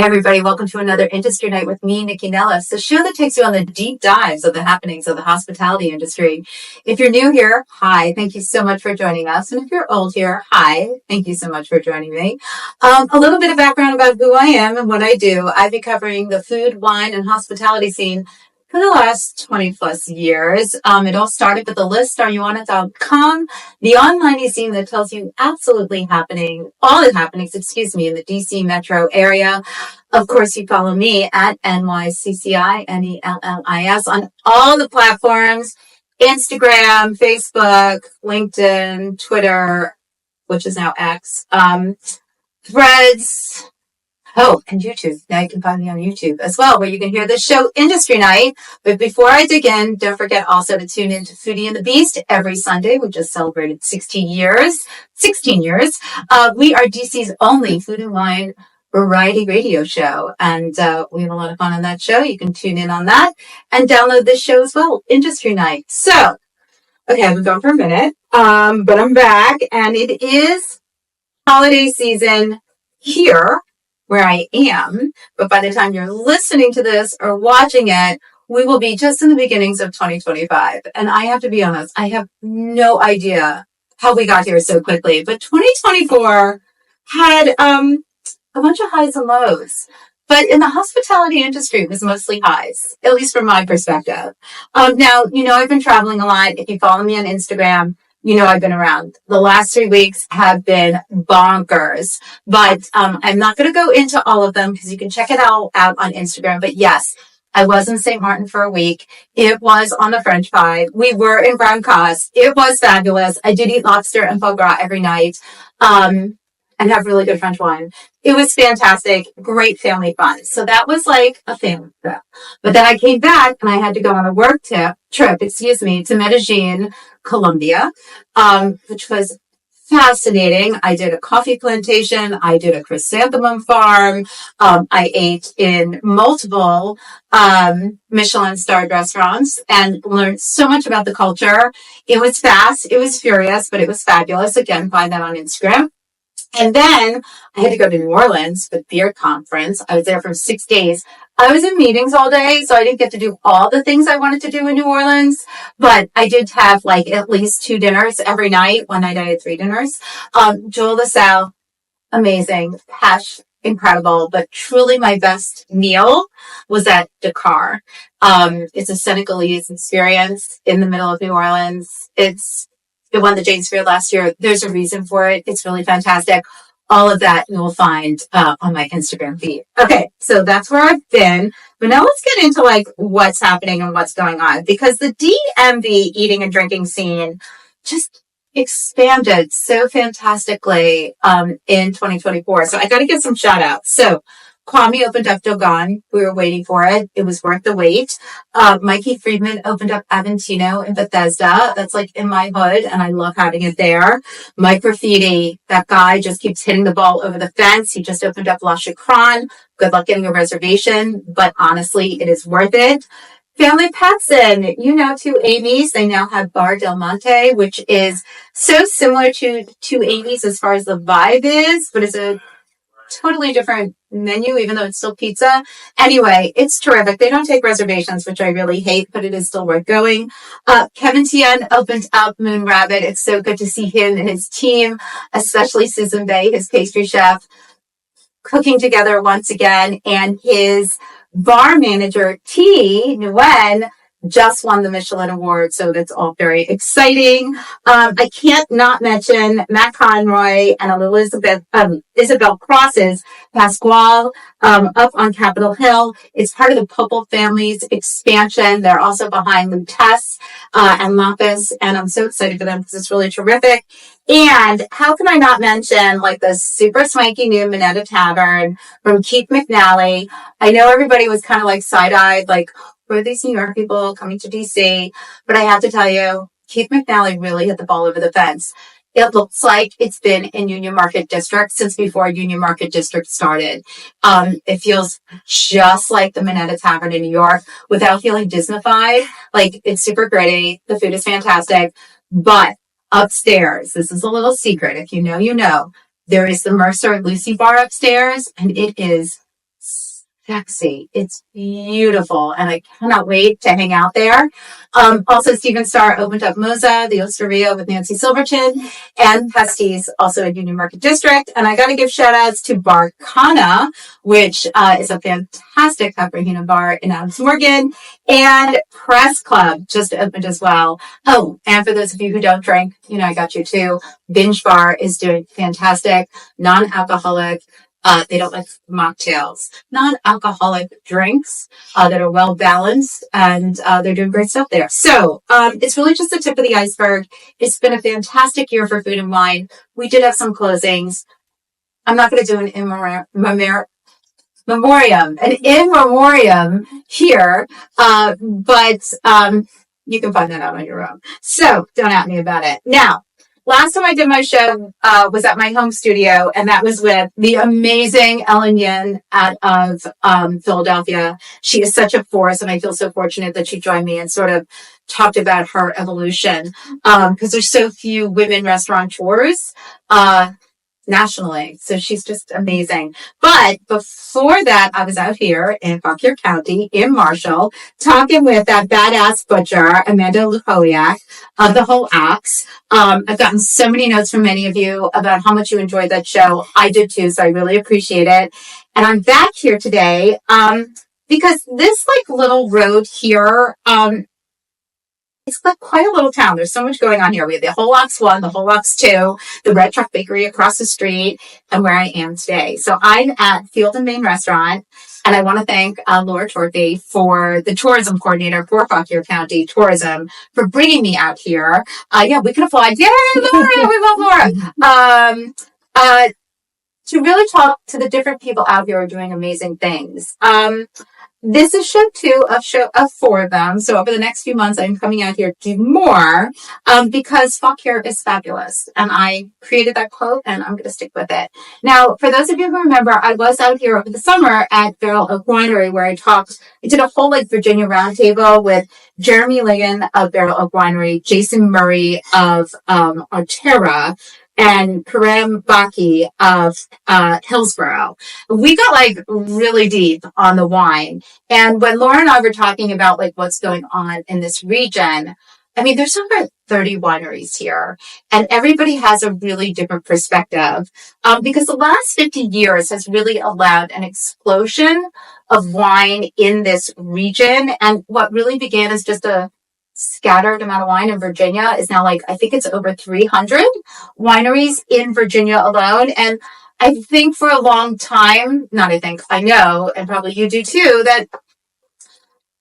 Hey everybody, welcome to another Industry Night with me, Nycci Nellis, the show that takes you on the deep dives of the happenings of the hospitality industry. If you're new here, hi, thank you so much for joining us. And if you're old here, hi, thank you so much for joining me. A little bit of background about who I am and what I do. I've been covering the food, wine, and hospitality scene for the last 20 plus years. It all started with the list, areyouonit.com, the online scene that tells you all the happenings, in the DC metro area. Of course, you follow me at NYCCI-NELLIS on all the platforms, Instagram, Facebook, LinkedIn, Twitter, which is now X, Threads, and YouTube. Now you can find me on YouTube as well, where you can hear this show, Industry Night. But before I dig in, don't forget also to tune in to Foodie and the Beast every Sunday. We just celebrated 16 years. We are DC's only food and wine variety radio show. And we have a lot of fun on that show. You can tune in on that and download this show as well, Industry Night. So, okay, I've been gone for a minute, but I'm back. And it is holiday season here where I am, but by the time you're listening to this or watching it, we will be just in the beginnings of 2025. And I have to be honest, I have no idea how we got here so quickly, but 2024 had a bunch of highs and lows. But in the hospitality industry, it was mostly highs, at least from my perspective. Now, I've been traveling a lot. If you follow me on Instagram, I've been around. The last 3 weeks have been bonkers, but I'm not going to go into all of them because you can check it all out on Instagram. But yes, I was in St. Martin for a week. It was on the French Pie. We were in Grand Casse. It was fabulous. I did eat lobster and foie gras every night, and have really good French wine. It was fantastic. Great family fun. So that was like a family trip. But then I came back and I had to go on a work trip, to Medellín, Colombia, which was fascinating. I did a coffee plantation. I did a chrysanthemum farm. I ate in multiple Michelin-starred restaurants and learned so much about the culture. It was fast. It was furious, but it was fabulous. Again, find that on Instagram. And then I had to go to New Orleans for the beer conference. I was there for 6 days. I was in meetings all day, so I didn't get to do all the things I wanted to do in New Orleans, but I did have at least 2 dinners every night. One night I had 3 dinners. Joel LaSalle, amazing. Pesh, incredible, but truly my best meal was at Dakar. It's a Senegalese experience in the middle of New Orleans. It won the James Beard last year. There's a reason for it. It's really fantastic. All of that you will find on my Instagram feed. Okay, so that's where I've been. But now let's get into what's happening and what's going on, because the DMV eating and drinking scene just expanded so fantastically in 2024. So I got to give some shout outs. So Kwame opened up Dogon. We were waiting for it. It was worth the wait. Mikey Friedman opened up Aventino in Bethesda. That's in my hood, and I love having it there. Mike Rafidi, that guy just keeps hitting the ball over the fence. He just opened up La Shukran. Good luck getting a reservation, but honestly, it is worth it. Family Patson, to Amy's. They now have Bar Del Monte, which is so similar to Amy's as far as the vibe is, but it's a totally different menu, even though it's still pizza. Anyway, it's terrific. They don't take reservations, which I really hate, but it is still worth going. Kevin Tien opened up Moon Rabbit. It's so good to see him and his team, especially Susan Bay, his pastry chef, cooking together once again. And his bar manager, T. Nguyen, just won the Michelin Award, so that's all very exciting. I can't not mention Matt Conroy and Isabel Cross's Pasquale up on Capitol Hill. It's part of the Popel family's expansion. They're also behind Lutess and Lapis, and I'm so excited for them because it's really terrific. And how can I not mention the super swanky new Minetta Tavern from Keith McNally? I know everybody was kind of side-eyed, who are these New York people coming to DC? But I have to tell you, Keith McNally really hit the ball over the fence. It looks like it's been in Union Market District since before Union Market District started. It feels just like the Minetta Tavern in New York without feeling Disneyfied. It's super gritty. The food is fantastic. But upstairs, this is a little secret. If you know, there is the Mercer Lucy Bar upstairs, and it is sexy. It's beautiful, and I cannot wait to hang out there. Also, Starr opened up Mozza, the Osteria with Nancy Silverton, and Pastis, also in Union Market District. And I got to give shout outs to Bar Cana, which is a fantastic Caprino bar in Adams Morgan, and Press Club just opened as well. Oh, and for those of you who don't drink, I got you too. Binge Bar is doing fantastic, non-alcoholic. They don't like mocktails, non-alcoholic drinks that are well balanced, and they're doing great stuff there. So it's really just the tip of the iceberg. It's been a fantastic year for food and wine. We did have some closings. I'm not going to do an in memoriam here, but you can find that out on your own. So don't at me about it. Now, last time I did my show was at my home studio, and that was with the amazing Ellen Yin out of Philadelphia. She is such a force, and I feel so fortunate that she joined me and sort of talked about her evolution, because there's so few women restaurateurs nationally. So she's just amazing. But before that, I was out here in Fauquier County in Marshall talking with that badass butcher, Amanda Lukowiak, of the whole Axe. I've gotten so many notes from many of you about how much you enjoyed that show. I did too, so I really appreciate it. And I'm back here today because this little road here, it's like quite a little town. There's so much going on here. We have the whole Ox 1, the whole Ox 2, the Red Truck Bakery across the street, and where I am today. So I'm at Field and Main Restaurant, and I want to thank Laura Torpy, for the tourism coordinator for Fauquier County Tourism, for bringing me out here. We can applaud. Yay, Laura! We love Laura. To really talk to the different people out here who are doing amazing things. This is show 2 of 4 of them. So over the next few months, I'm coming out here to do more, because Fauquier is fabulous. And I created that quote, and I'm going to stick with it. Now, for those of you who remember, I was out here over the summer at Barrel Oak Winery, where I did a whole Virginia roundtable with Jeremy Ligon of Barrel Oak Winery, Jason Murray of Arterra, and Karim Baki of Hillsborough. We got really deep on the wine. And when Laura and I were talking about what's going on in this region, I mean, there's over 30 wineries here, and everybody has a really different perspective, because the last 50 years has really allowed an explosion of wine in this region. And what really began as just a scattered amount of wine in Virginia is now I think it's over 300 wineries in Virginia alone. And I think for a long time, I know, and probably you do too, that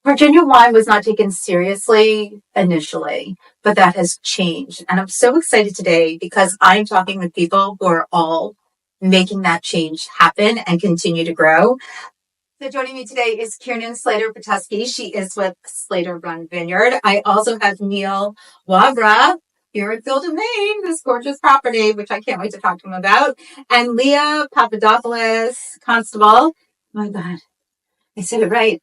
Virginia wine was not taken seriously initially, but that has changed. And I'm so excited today because I'm talking with people who are all making that change happen and continue to grow. So joining me today is Kiernan Slater-Patuski. She is with Slater Run Vineyard. I also have Neil Wavra here at Field and Main, this gorgeous property, which I can't wait to talk to him about. And Leah Papadopoulos Constable. Oh my God, I said it right.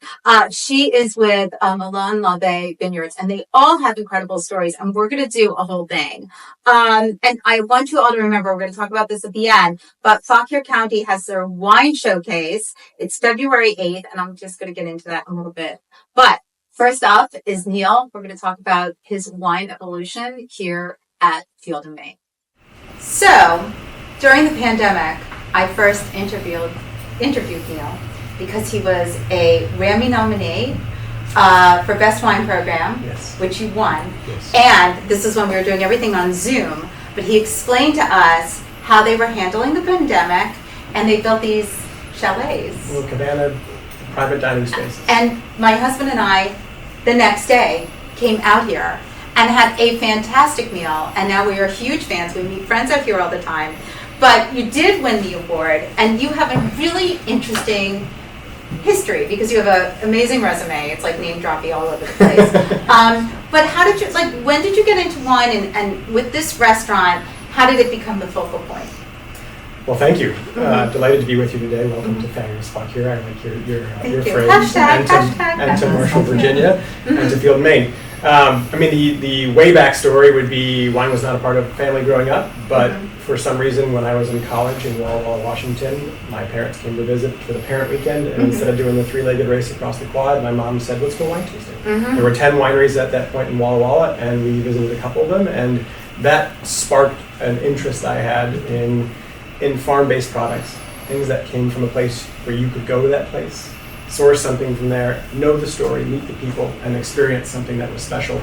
She is with Milan Lave Vineyards, and they all have incredible stories, and we're going to do a whole thing. And I want you all to remember, we're going to talk about this at the end, but Fauquier County has their wine showcase. It's February 8th, and I'm just going to get into that a little bit. But first up is Neil. We're going to talk about his wine evolution here at Field and Main. So, during the pandemic, I first interviewed Neil because he was a Grammy nominee for Best Wine Program, yes, which he won. Yes. And this is when we were doing everything on Zoom, but he explained to us how they were handling the pandemic, and they built these chalets. Little cabana, private dining spaces. And my husband and I, the next day, came out here and had a fantastic meal, and now we are huge fans. We meet friends out here all the time. But you did win the award, and you have a really interesting history because you have an amazing resume. It's name droppy all over the place. But how did you, when did you get into wine, and with this restaurant, how did it become the focal point? Well, thank you. Delighted to be with you today. Welcome to Fabulous Fauquier. I like your phrase. And to Marshall, Virginia, and to Field, Maine. The way back story would be wine was not a part of family growing up, but for some reason, when I was in college in Walla Walla, Washington, my parents came to visit for the parent weekend, and instead of doing the three-legged race across the quad, my mom said, let's go wine tasting. There were 10 wineries at that point in Walla Walla, and we visited a couple of them, and that sparked an interest I had in farm-based products, things that came from a place where you could go to that place, source something from there, know the story, meet the people, and experience something that was special.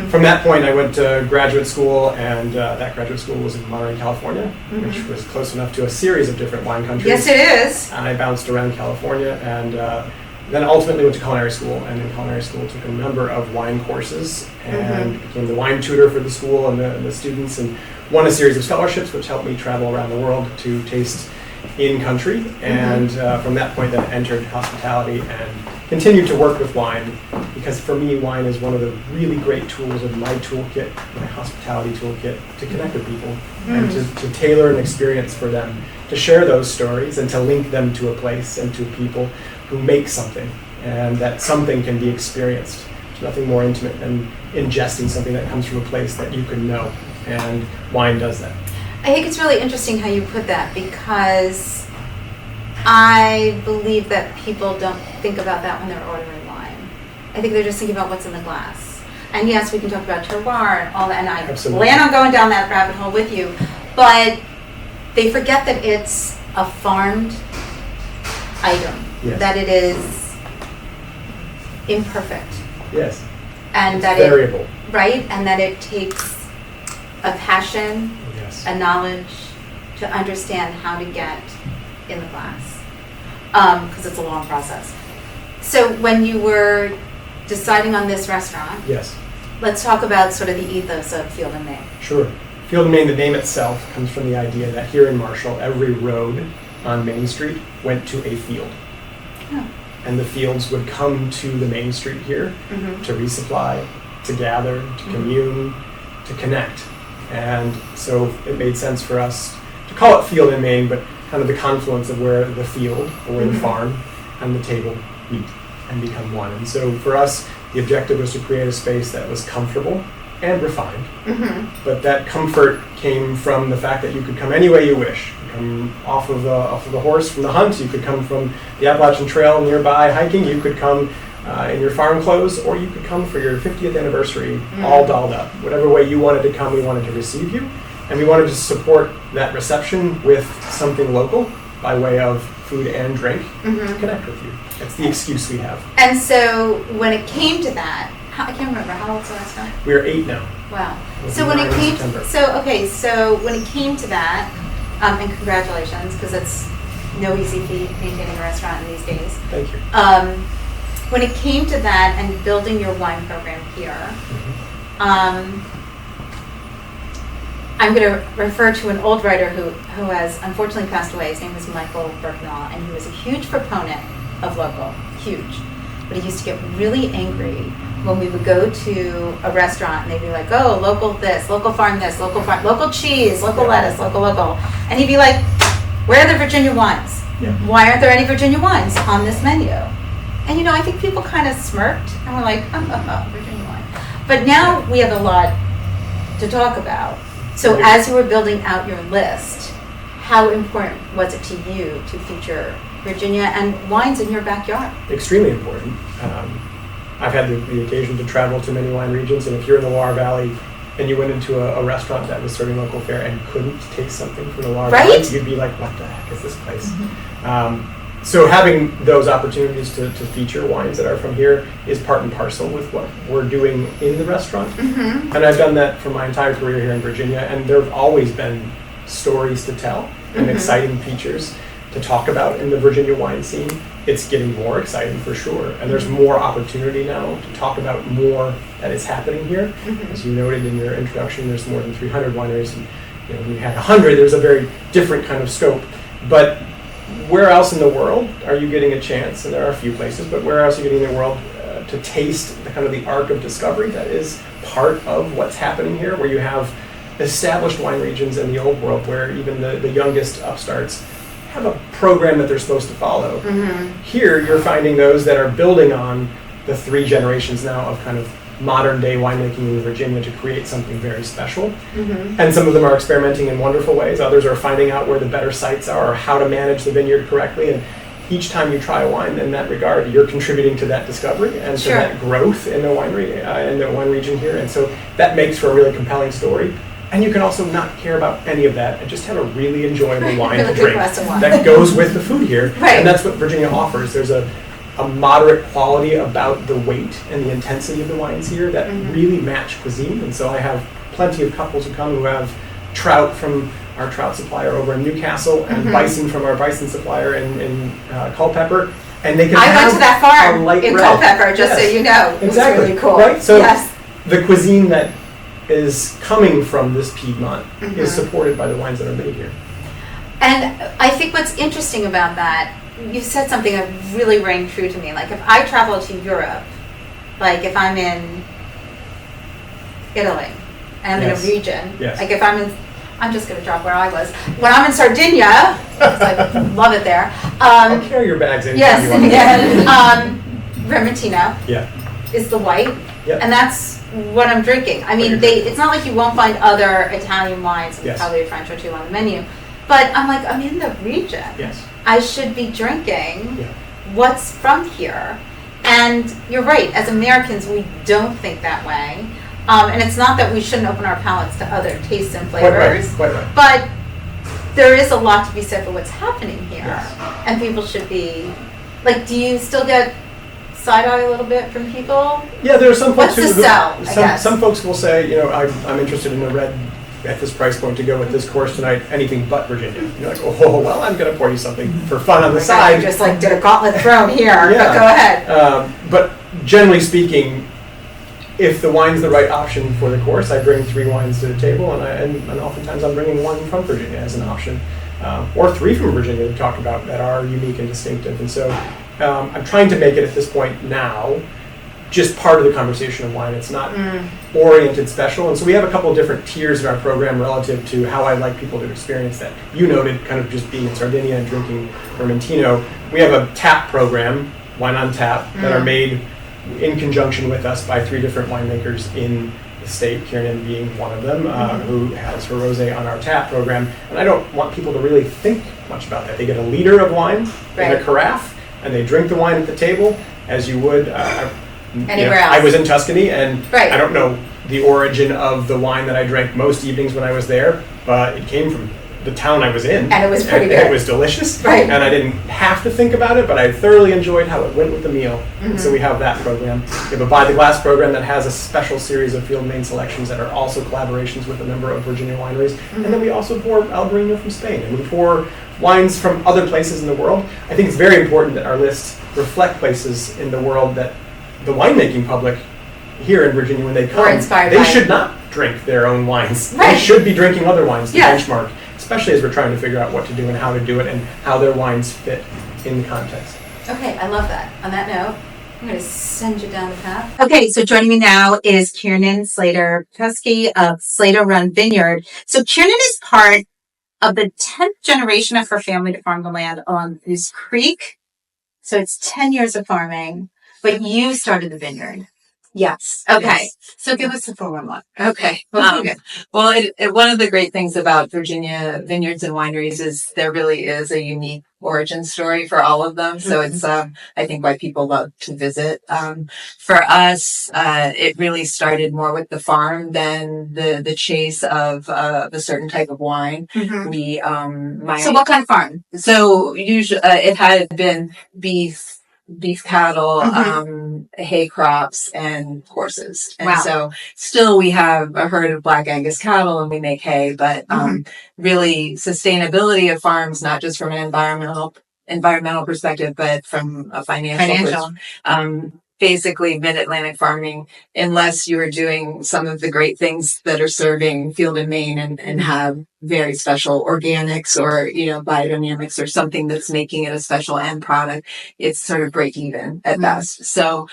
From that point, I went to graduate school, and that graduate school was in Monterey, California, which was close enough to a series of different wine countries. Yes, it is. And I bounced around California, and then ultimately went to culinary school, and in culinary school took a number of wine courses, and became the wine tutor for the school and the students, and won a series of scholarships, which helped me travel around the world to taste in country, and from that point then entered hospitality and continued to work with wine, because for me wine is one of the really great tools of my toolkit, my hospitality toolkit, to connect with people and to tailor an experience for them, to share those stories and to link them to a place and to people who make something, and that something can be experienced. There's nothing more intimate than ingesting something that comes from a place that you can know, and wine does that. I think it's really interesting how you put that, because I believe that people don't think about that when they're ordering wine. I think they're just thinking about what's in the glass. And yes, we can talk about terroir and all that, and I plan on going down that rabbit hole with you, but they forget that it's a farmed item, that it is imperfect. Yes. And it's that variable. Right? And that it takes a passion, a knowledge to understand how to get in the glass, because it's a long process. So when you were deciding on this restaurant, let's talk about sort of the ethos of Field and Main. Sure. Field and Main, the name itself comes from the idea that here in Marshall, every road on Main Street went to a field. And the fields would come to the Main Street here to resupply, to gather, to commune, to connect. And so it made sense for us to call it Field and Main, but kind of the confluence of where the field, or where the farm, and the table meet and become one. And so for us, the objective was to create a space that was comfortable and refined. But that comfort came from the fact that you could come any way you wish. You come off of the horse from the hunt, you could come from the Appalachian Trail nearby hiking, you could come in your farm clothes, or you could come for your 50th anniversary all dolled up. Whatever way you wanted to come, we wanted to receive you. And we wanted to support that reception with something local by way of food and drink to connect with you. That's the excuse we have. And so when it came to that, I can't remember, how old's the last time? We're 8 now. Wow. So when it came so when it came to that, and congratulations, because it's no easy feat maintaining a restaurant in these days. Thank you. When it came to that and building your wine program here, I'm going to refer to an old writer who has unfortunately passed away. His name was Michael Berknall, and he was a huge proponent of local, huge. But he used to get really angry when we would go to a restaurant and they'd be like, oh, local this, local farm this, local cheese, local lettuce, local. And he'd be like, where are the Virginia wines? Why aren't there any Virginia wines on this menu? And I think people kind of smirked and were like, oh, Virginia wine. But now we have a lot to talk about. So as you were building out your list, how important was it to you to feature Virginia and wines in your backyard? Extremely important. I've had the occasion to travel to many wine regions, and if you're in the Loire Valley and you went into a restaurant that was serving local fare and couldn't taste something from the Loire Valley, you'd be like, what the heck is this place? So having those opportunities to feature wines that are from here is part and parcel with what we're doing in the restaurant. And I've done that for my entire career here in Virginia, and there have always been stories to tell and exciting features to talk about in the Virginia wine scene. It's getting more exciting for sure, and there's more opportunity now to talk about more that is happening here. As you noted in your introduction, there's more than 300 wineries, and when you had 100, there's a very different kind of scope. But where else in the world are you getting a chance, and there are a few places, but where else are you getting in the world to taste the kind of the arc of discovery that is part of what's happening here, where you have established wine regions in the old world where even the youngest upstarts have a program that they're supposed to follow. Here you're finding those that are building on the 3 generations now of kind of modern day winemaking in Virginia to create something very special. Mm-hmm. And some of them are experimenting in wonderful ways. Others are finding out where the better sites are or how to manage the vineyard correctly. And each time you try a wine in that regard, you're contributing to that discovery and to that growth in the winery, in the wine region here. And so that makes for a really compelling story. And you can also not care about any of that and just have a really enjoyable wine to drink that goes with the food here. Right. And that's what Virginia offers. There's a moderate quality about the weight and the intensity of the wines here that really match cuisine. And so I have plenty of couples who come who have trout from our trout supplier over in Newcastle and bison from our bison supplier in Culpeper. And they can I went to that farm in Culpeper, just so you know. Exactly. It was really cool. Right? So the cuisine that is coming from this Piedmont is supported by the wines that are made here. And I think what's interesting about that, you said something that really rang true to me. Like if I travel to Europe, like if I'm in Italy, and I'm in a region, like if I'm just going to drop where I was. When I'm in Sardinia, because I love it there. I'll carry your bags anytime you want. Vermentino is the white, Yep. and that's what I'm drinking. I mean, it's not like you won't find other Italian wines, and probably a French or two on the menu. But I'm like, I'm in the region. Yes. I should be drinking what's from here. And you're right, as Americans, we don't think that way. And it's not that we shouldn't open our palates to other tastes and flavors. Quite right. But there is a lot to be said for what's happening here. Yes. And people should be, like, do you still get side-eye a little bit from people? Yeah, there are some folks some folks will say, you know, I'm interested in a red at this price point to go with this course tonight, anything but Virginia. You're like, oh, well, I'm going to pour you something for fun on the side. You just like did a gauntlet thrown here, but go ahead. But generally speaking, if the wine's the right option for the course, I bring 3 wines to the table, and oftentimes I'm bringing 1 from Virginia as an option, or 3 from Virginia to talk about that are unique and distinctive. And so I'm trying to make it at this point now just part of the conversation of wine. It's not oriented special. And so we have a couple of different tiers in our program relative to how I like people to experience that. You noted kind of just being in Sardinia and drinking Vermentino. We have a tap program, wine on tap, that are made in conjunction with us by 3 different winemakers in the state, Kieran being one of them, who has her rosé on our tap program. And I don't want people to really think much about that. They get a liter of wine in a carafe, and they drink the wine at the table as you would anywhere else. I was in Tuscany, and right. I don't know the origin of the wine that I drank most evenings when I was there, but it came from the town I was in. And it was pretty good. It was delicious. Right. And I didn't have to think about it, but I thoroughly enjoyed how it went with the meal. Mm-hmm. So we have that program. We have a By the Glass program that has a special series of field main selections that are also collaborations with a number of Virginia wineries. Mm-hmm. And then we also pour Albarino from Spain. And we pour wines from other places in the world. I think it's very important that our lists reflect places in the world that the winemaking public here in Virginia, when they come, they should not drink their own wines. Right. They should be drinking other wines to benchmark, especially as we're trying to figure out what to do and how to do it and how their wines fit in the context. Okay, I love that. On that note, I'm going to send you down the path. Okay, so joining me now is Kieran Slater-Pesky of Slater Run Vineyard. So Kieran is part of the 10th generation of her family to farm the land on Goose Creek. So it's 10 years of farming, but you started the vineyard. Yes. Okay. Yes. So give us the 411. Okay. Well, one of the great things about Virginia vineyards and wineries is there really is a unique origin story for all of them. So it's, I think, why people love to visit. For us, it really started more with the farm than the chase of a certain type of wine. Mm-hmm. So what kind of farm? So usually it had been beef cattle, hay crops, and horses. And so still we have a herd of Black Angus cattle and we make hay, but really sustainability of farms, not just from an environmental perspective, but from a financial. Basically, mid-Atlantic farming, unless you are doing some of the great things that are serving Field and Main and have very special organics or, biodynamics or something that's making it a special end product, it's sort of break even at best. So,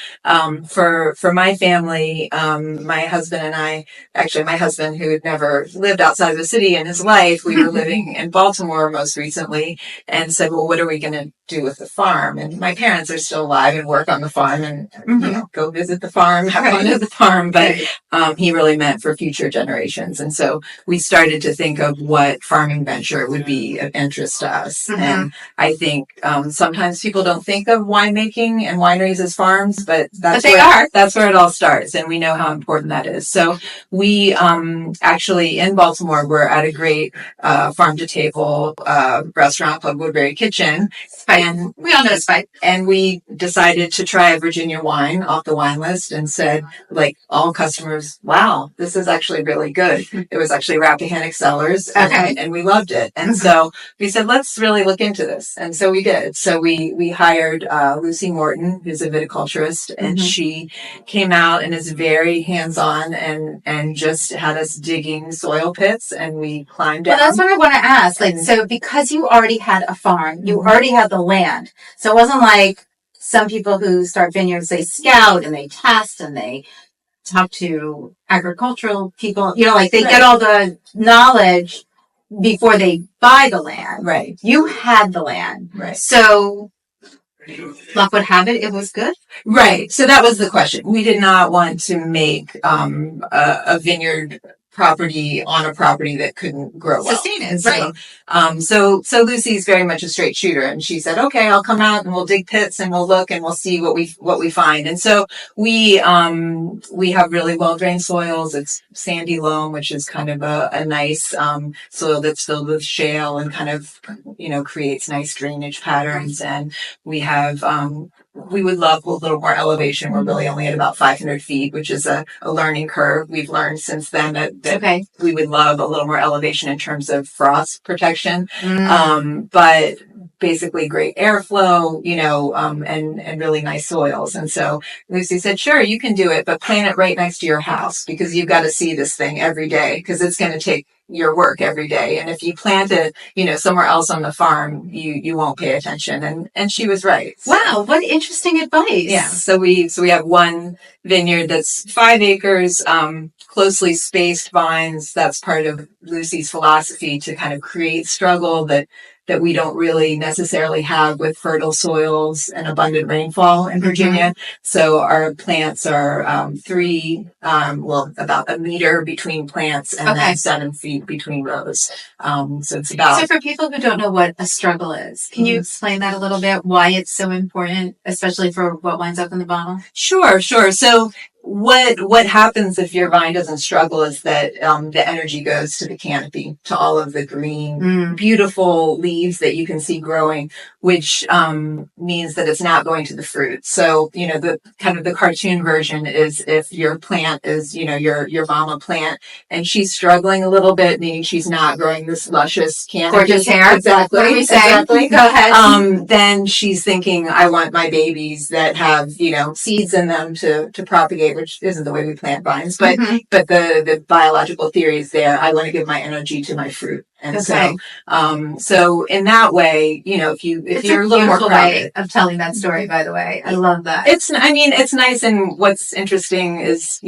for my family, my husband and I, actually my husband who had never lived outside of the city in his life, we were living in Baltimore most recently and said, well, what are we going to do with the farm? And my parents are still alive and work on the farm and, go visit the farm, have fun at the farm. But, he really meant for future generations. And so we started to think of what farming venture would be of interest to us. And I think, sometimes people don't think of winemaking and wineries as farms, but that's where it all starts. And we know how important that is. So we, actually in Baltimore, we're at a great, farm to table, restaurant called Woodbury Kitchen. And we all know it's fine. And we decided to try a Virginia wine off the wine list and said, like all customers, wow, this is actually really good. It was actually Rappahannock Cellars and we loved it. And so we said, let's really look into this. And so we did. So we hired, Lucy Morton, who's a viticulturist, and she came out and is very hands-on and just had us digging soil pits and we climbed down. Well, that's what I want to ask. Like, so because you already had a farm, you already had the land. So it wasn't like some people who start vineyards, they scout and they test and they talk to agricultural people, like they get all the knowledge before they buy the land. Right. You had the land. Right. So luck would have it, it was good. Right. So that was the question. We did not want to make a vineyard property on a property that couldn't grow well. Sustain it, right. So Lucy's very much a straight shooter, and she said, okay, I'll come out and we'll dig pits and we'll look and we'll see what we find. And so we have really well drained soils. It's sandy loam, which is kind of a nice soil that's filled with shale and kind of creates nice drainage patterns. And we have we would love a little more elevation. We're really only at about 500 feet, which is a learning curve. We've learned since then that we would love a little more elevation in terms of frost protection. But basically great airflow, and really nice soils. And so Lucy said, sure, you can do it, but plant it right next to your house because you've got to see this thing every day because it's going to take your work every day. And if you plant it, somewhere else on the farm, you won't pay attention. And she was right. Wow. What interesting advice. Yeah. So we have one vineyard that's 5 acres, closely spaced vines. That's part of Lucy's philosophy to kind of create struggle that we don't really necessarily have with fertile soils and abundant rainfall in Virginia. So our plants are about a meter between plants and then 7 feet between rows. So for people who don't know what a struggle is, can you explain that a little bit? Why it's so important, especially for what winds up in the bottle? Sure. So what happens if your vine doesn't struggle is that the energy goes to the canopy, to all of the green, beautiful leaves that you can see growing, which means that it's not going to the fruit. So, the kind of the cartoon version is if your plant is, your mama plant and she's struggling a little bit, meaning she's not growing this luscious canopy. Gorgeous hair. Exactly. What are you saying? Exactly. Go ahead. Then she's thinking, I want my babies that have, seeds in them to propagate, which isn't the way we plant vines, but the biological theory is there. I want to give my energy to my fruit. And so in that way, if you're a little more crowded. Way of telling that story, by the way. I love that. It's nice. And what's interesting is,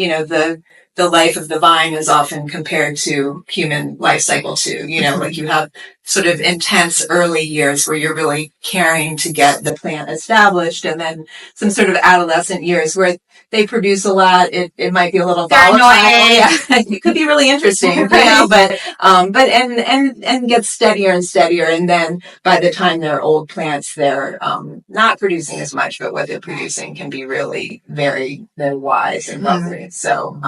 the life of the vine is often compared to human life cycle too. Like you have sort of intense early years where you're really caring to get the plant established, and then some sort of adolescent years where they produce a lot. It might be a little volatile. Yeah, it could be really interesting, but get steadier and steadier. And then by the time they're old plants, they're not producing as much, but what they're producing can be really very, very wise and lovely. So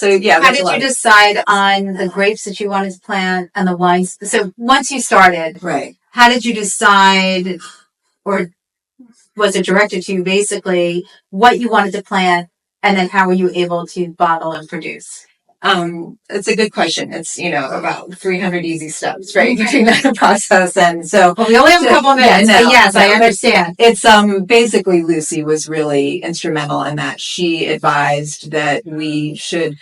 yeah. How did you decide on the grapes that you wanted to plant and the wines? So once you started, right? How did you decide, or was it directed to you basically what you wanted to plant, and then how were you able to bottle and produce? It's a good question. It's, about 300 easy steps, right? Between that process. And so, we only have a couple of minutes, but yes, I understand. It's, basically Lucy was really instrumental in that. She advised that we should,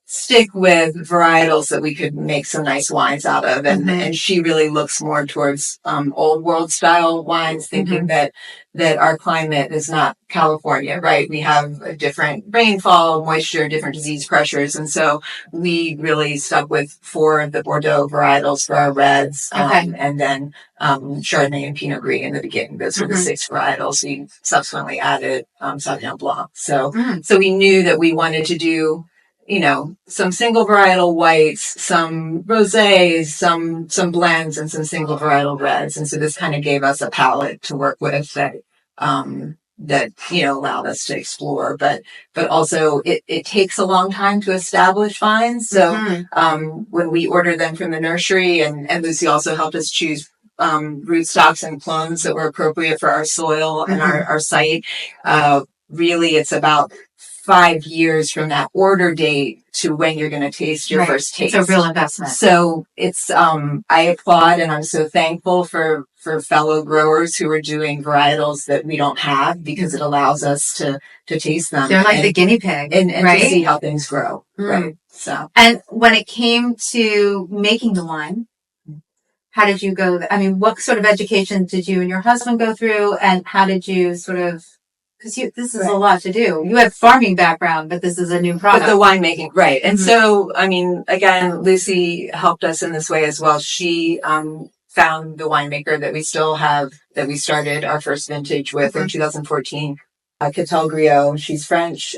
stick with varietals that we could make some nice wines out of. And she really looks more towards old world style wines, thinking that our climate is not California, right? We have a different rainfall, moisture, different disease pressures. And so we really stuck with 4 of the Bordeaux varietals for our reds. And then Chardonnay and Pinot Gris in the beginning. Those were the 6 varietals. We subsequently added Sauvignon Blanc. So we knew that we wanted to do, you know, some single varietal whites, some rosés, some blends, and some single varietal reds. And so this kind of gave us a palette to work with that, you know, allowed us to explore. But also it takes a long time to establish vines. So, when we order them from the nursery, and Lucy also helped us choose rootstocks and clones that were appropriate for our soil and our site, really it's about 5 years from that order date to when you're going to taste your first taste. It's a real investment. So it's, I applaud and I'm so thankful for fellow growers who are doing varietals that we don't have, because it allows us to taste them. They're like the guinea pig. And to see how things grow. Right. So. And when it came to making the wine, how did you go? I mean, what sort of education did you and your husband go through, and how did you sort of, because this is a lot to do. You have farming background, but this is a new product. But the winemaking, right. And so, I mean, again, Lucy helped us in this way as well. She found the winemaker that we still have, that we started our first vintage with in 2014. Catel Griot. She's French.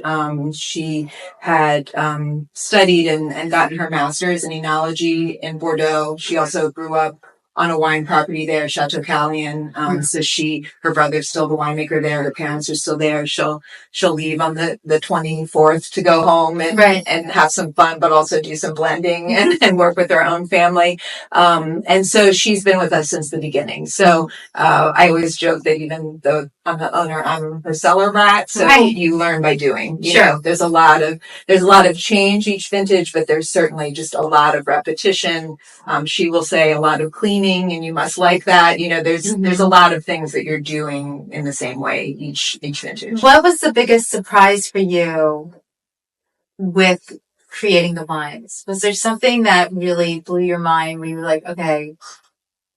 She had studied and gotten her master's in enology in Bordeaux. She also grew up on a wine property there, Chateau Callian. So her brother's still the winemaker there. Her parents are still there. She'll leave on the 24th to go home and have some fun, but also do some blending and work with her own family. And so she's been with us since the beginning. So, I always joke that even though I'm the owner, I'm her cellar rat. So you learn by doing. You know, there's a lot of change each vintage, but there's certainly just a lot of repetition. She will say a lot of cleaning, and you must like that. You know, there's a lot of things that you're doing in the same way each vintage. What was the biggest surprise for you with creating the wines? Was there something that really blew your mind where you were like, okay,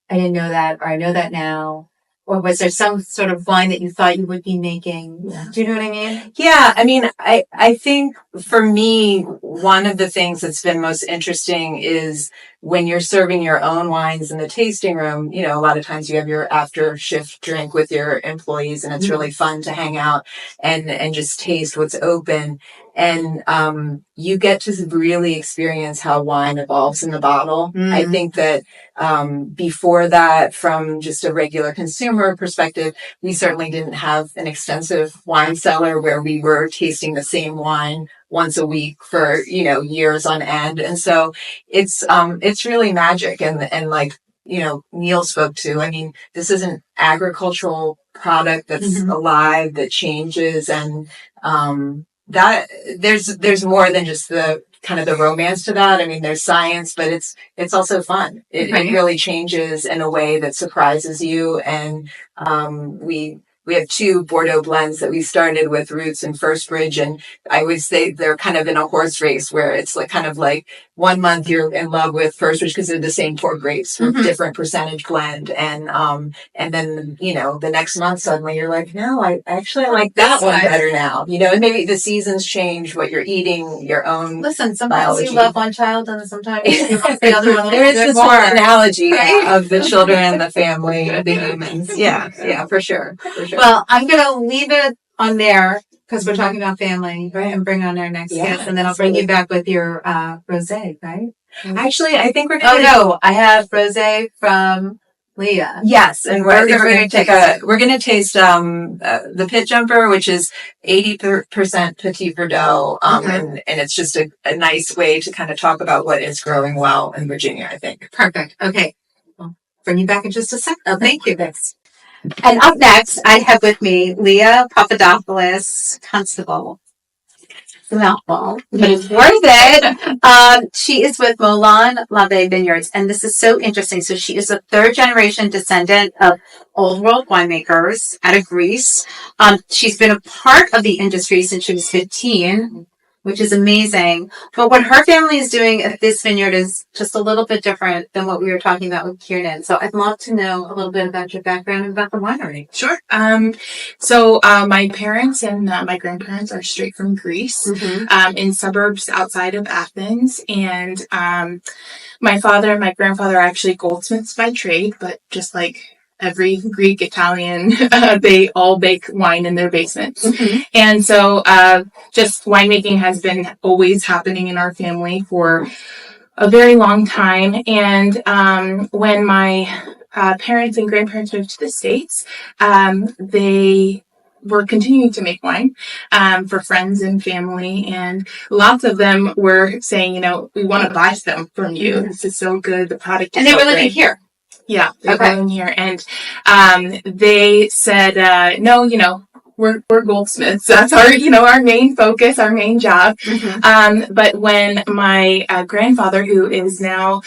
I didn't know that, or I know that now? Or was there some sort of wine that you thought you would be making? Yeah. Do you know what I mean? Yeah. I mean, I think for me, one of the things that's been most interesting is when you're serving your own wines in the tasting room. You know, a lot of times you have your after shift drink with your employees, and it's really fun to hang out and just taste what's open. And you get to really experience how wine evolves in the bottle. I think that before that, from just a regular consumer perspective, we certainly didn't have an extensive wine cellar where we were tasting the same wine once a week for, you know, years on end. And so it's really magic. And like, you know, Neil spoke to, I mean, this is an agricultural product that's alive, that changes, and that there's more than just the kind of the romance to that. I mean, there's science, but it's also fun. It really changes in a way that surprises you. And we have 2 Bordeaux blends that we started with Roots and First Bridge, and I would say they're kind of in a horse race where it's like kind of like 1 month you're in love with First Bridge because they're the same 4 grapes with different percentage blend, and then, you know, the next month suddenly you're like, no, I actually like that one better now, you know. And maybe the seasons change, what you're eating, your own. Listen, sometimes biology. You love one child, and sometimes you love the other one. There is this more analogy of the children and the family, the humans. Yeah, for sure. Well, I'm going to leave it on there because we're talking about family, right? And bring on our next guest, and then I'll bring you back with your rosé, right? Actually, I think we're going to. Oh no, I have rosé from Leah. Yes, and we're going to taste the Pit Jumper, which is 80% Petit Verdot, and it's just a nice way to kind of talk about what is growing well in Virginia, I think. Perfect. Okay, I'll bring you back in just a second. Oh, thank you. Thanks. And up next, I have with me Leah Papadopoulos, Constable. Mouthful, but it's worth it. She is with Michelin-starred Vineyards, and this is so interesting. So she is a 3rd-generation descendant of old world winemakers out of Greece. She's been a part of the industry since she was 15. which is amazing. But what her family is doing at this vineyard is just a little bit different than what we were talking about with Kiernan. So I'd love to know a little bit about your background and about the winery. Sure. So my parents and my grandparents are straight from Greece, in suburbs outside of Athens. And my father and my grandfather are actually goldsmiths by trade, but just like every Greek, Italian, they all bake wine in their basements. And so just winemaking has been always happening in our family for a very long time. And when my parents and grandparents moved to the States, they were continuing to make wine for friends and family, and lots of them were saying, you know, we want to buy some from you. This is so good. The product is And they so were living great. here. Yeah, they're living here. And they said, no, you know, we're goldsmiths. That's our, you know, our main focus, our main job. But when my grandfather, who is now,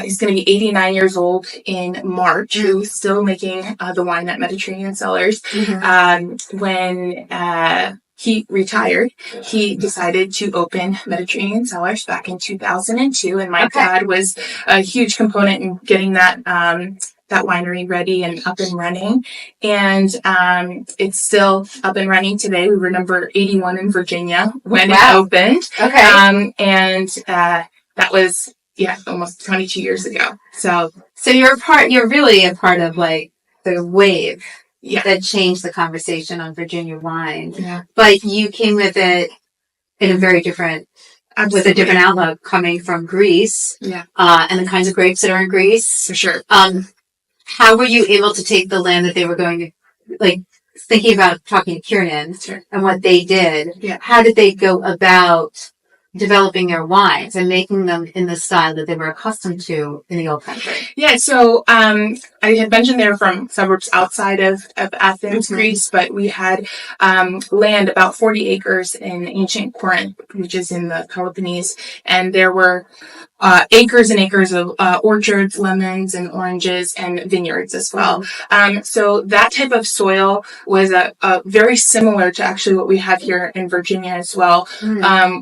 he's going to be 89 years old in March, who's still making the wine at Mediterranean Cellars, when he retired, he decided to open Mediterranean Cellars back in 2002. And my dad was a huge component in getting that that winery ready and up and running. And it's still up and running today. We were number 81 in Virginia when it opened. And that was, almost 22 years ago. So you're really a part of like the wave that changed the conversation on Virginia wine. But you came with it in a very different, with a different outlook, coming from Greece. And the kinds of grapes that are in Greece. For sure. How were you able to take the land that they were going to, like, thinking about talking to Kiernan and what they did? How did they go about developing their wines and making them in the style that they were accustomed to in the old country? So I had mentioned they're from suburbs outside of Athens, Greece, but we had land about 40 acres in ancient Corinth, which is in the Peloponnese, and there were acres and acres of orchards, lemons, and oranges, and vineyards as well. So that type of soil was very similar to actually what we have here in Virginia as well,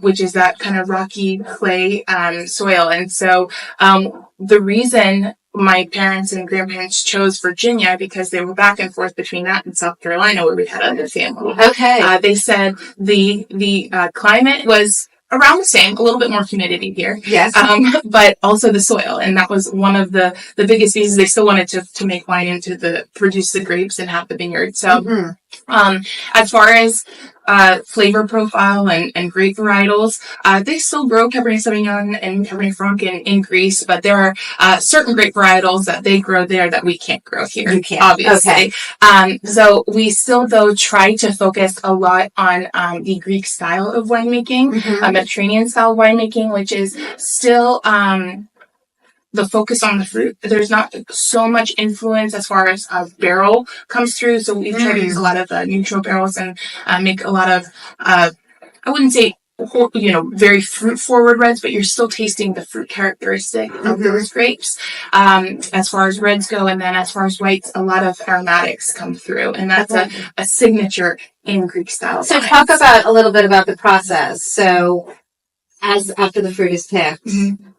which is that kind of rocky clay soil. And so the reason my parents and grandparents chose Virginia, because they were back and forth between that and South Carolina, where we had other family. They said the climate was around the same, a little bit more humidity here. But also the soil. And that was one of the biggest reasons they still wanted to make wine and to produce the grapes and have the vineyard. So, as far as flavor profile and grape varietals, they still grow Cabernet Sauvignon and Cabernet Franc in Greece, but there are certain grape varietals that they grow there that we can't grow here, obviously. So we still, though, try to focus a lot on the Greek style of winemaking, Mediterranean style winemaking, which is still the focus on the fruit. There's not so much influence as far as barrel comes through. So we try to use a lot of neutral barrels and make a lot of, I wouldn't say, very fruit forward reds, but you're still tasting the fruit characteristic of those grapes. As far as reds go, and then as far as whites, a lot of aromatics come through, and that's a signature in Greek style. So talk about a little bit about the process. So as after the fruit is picked,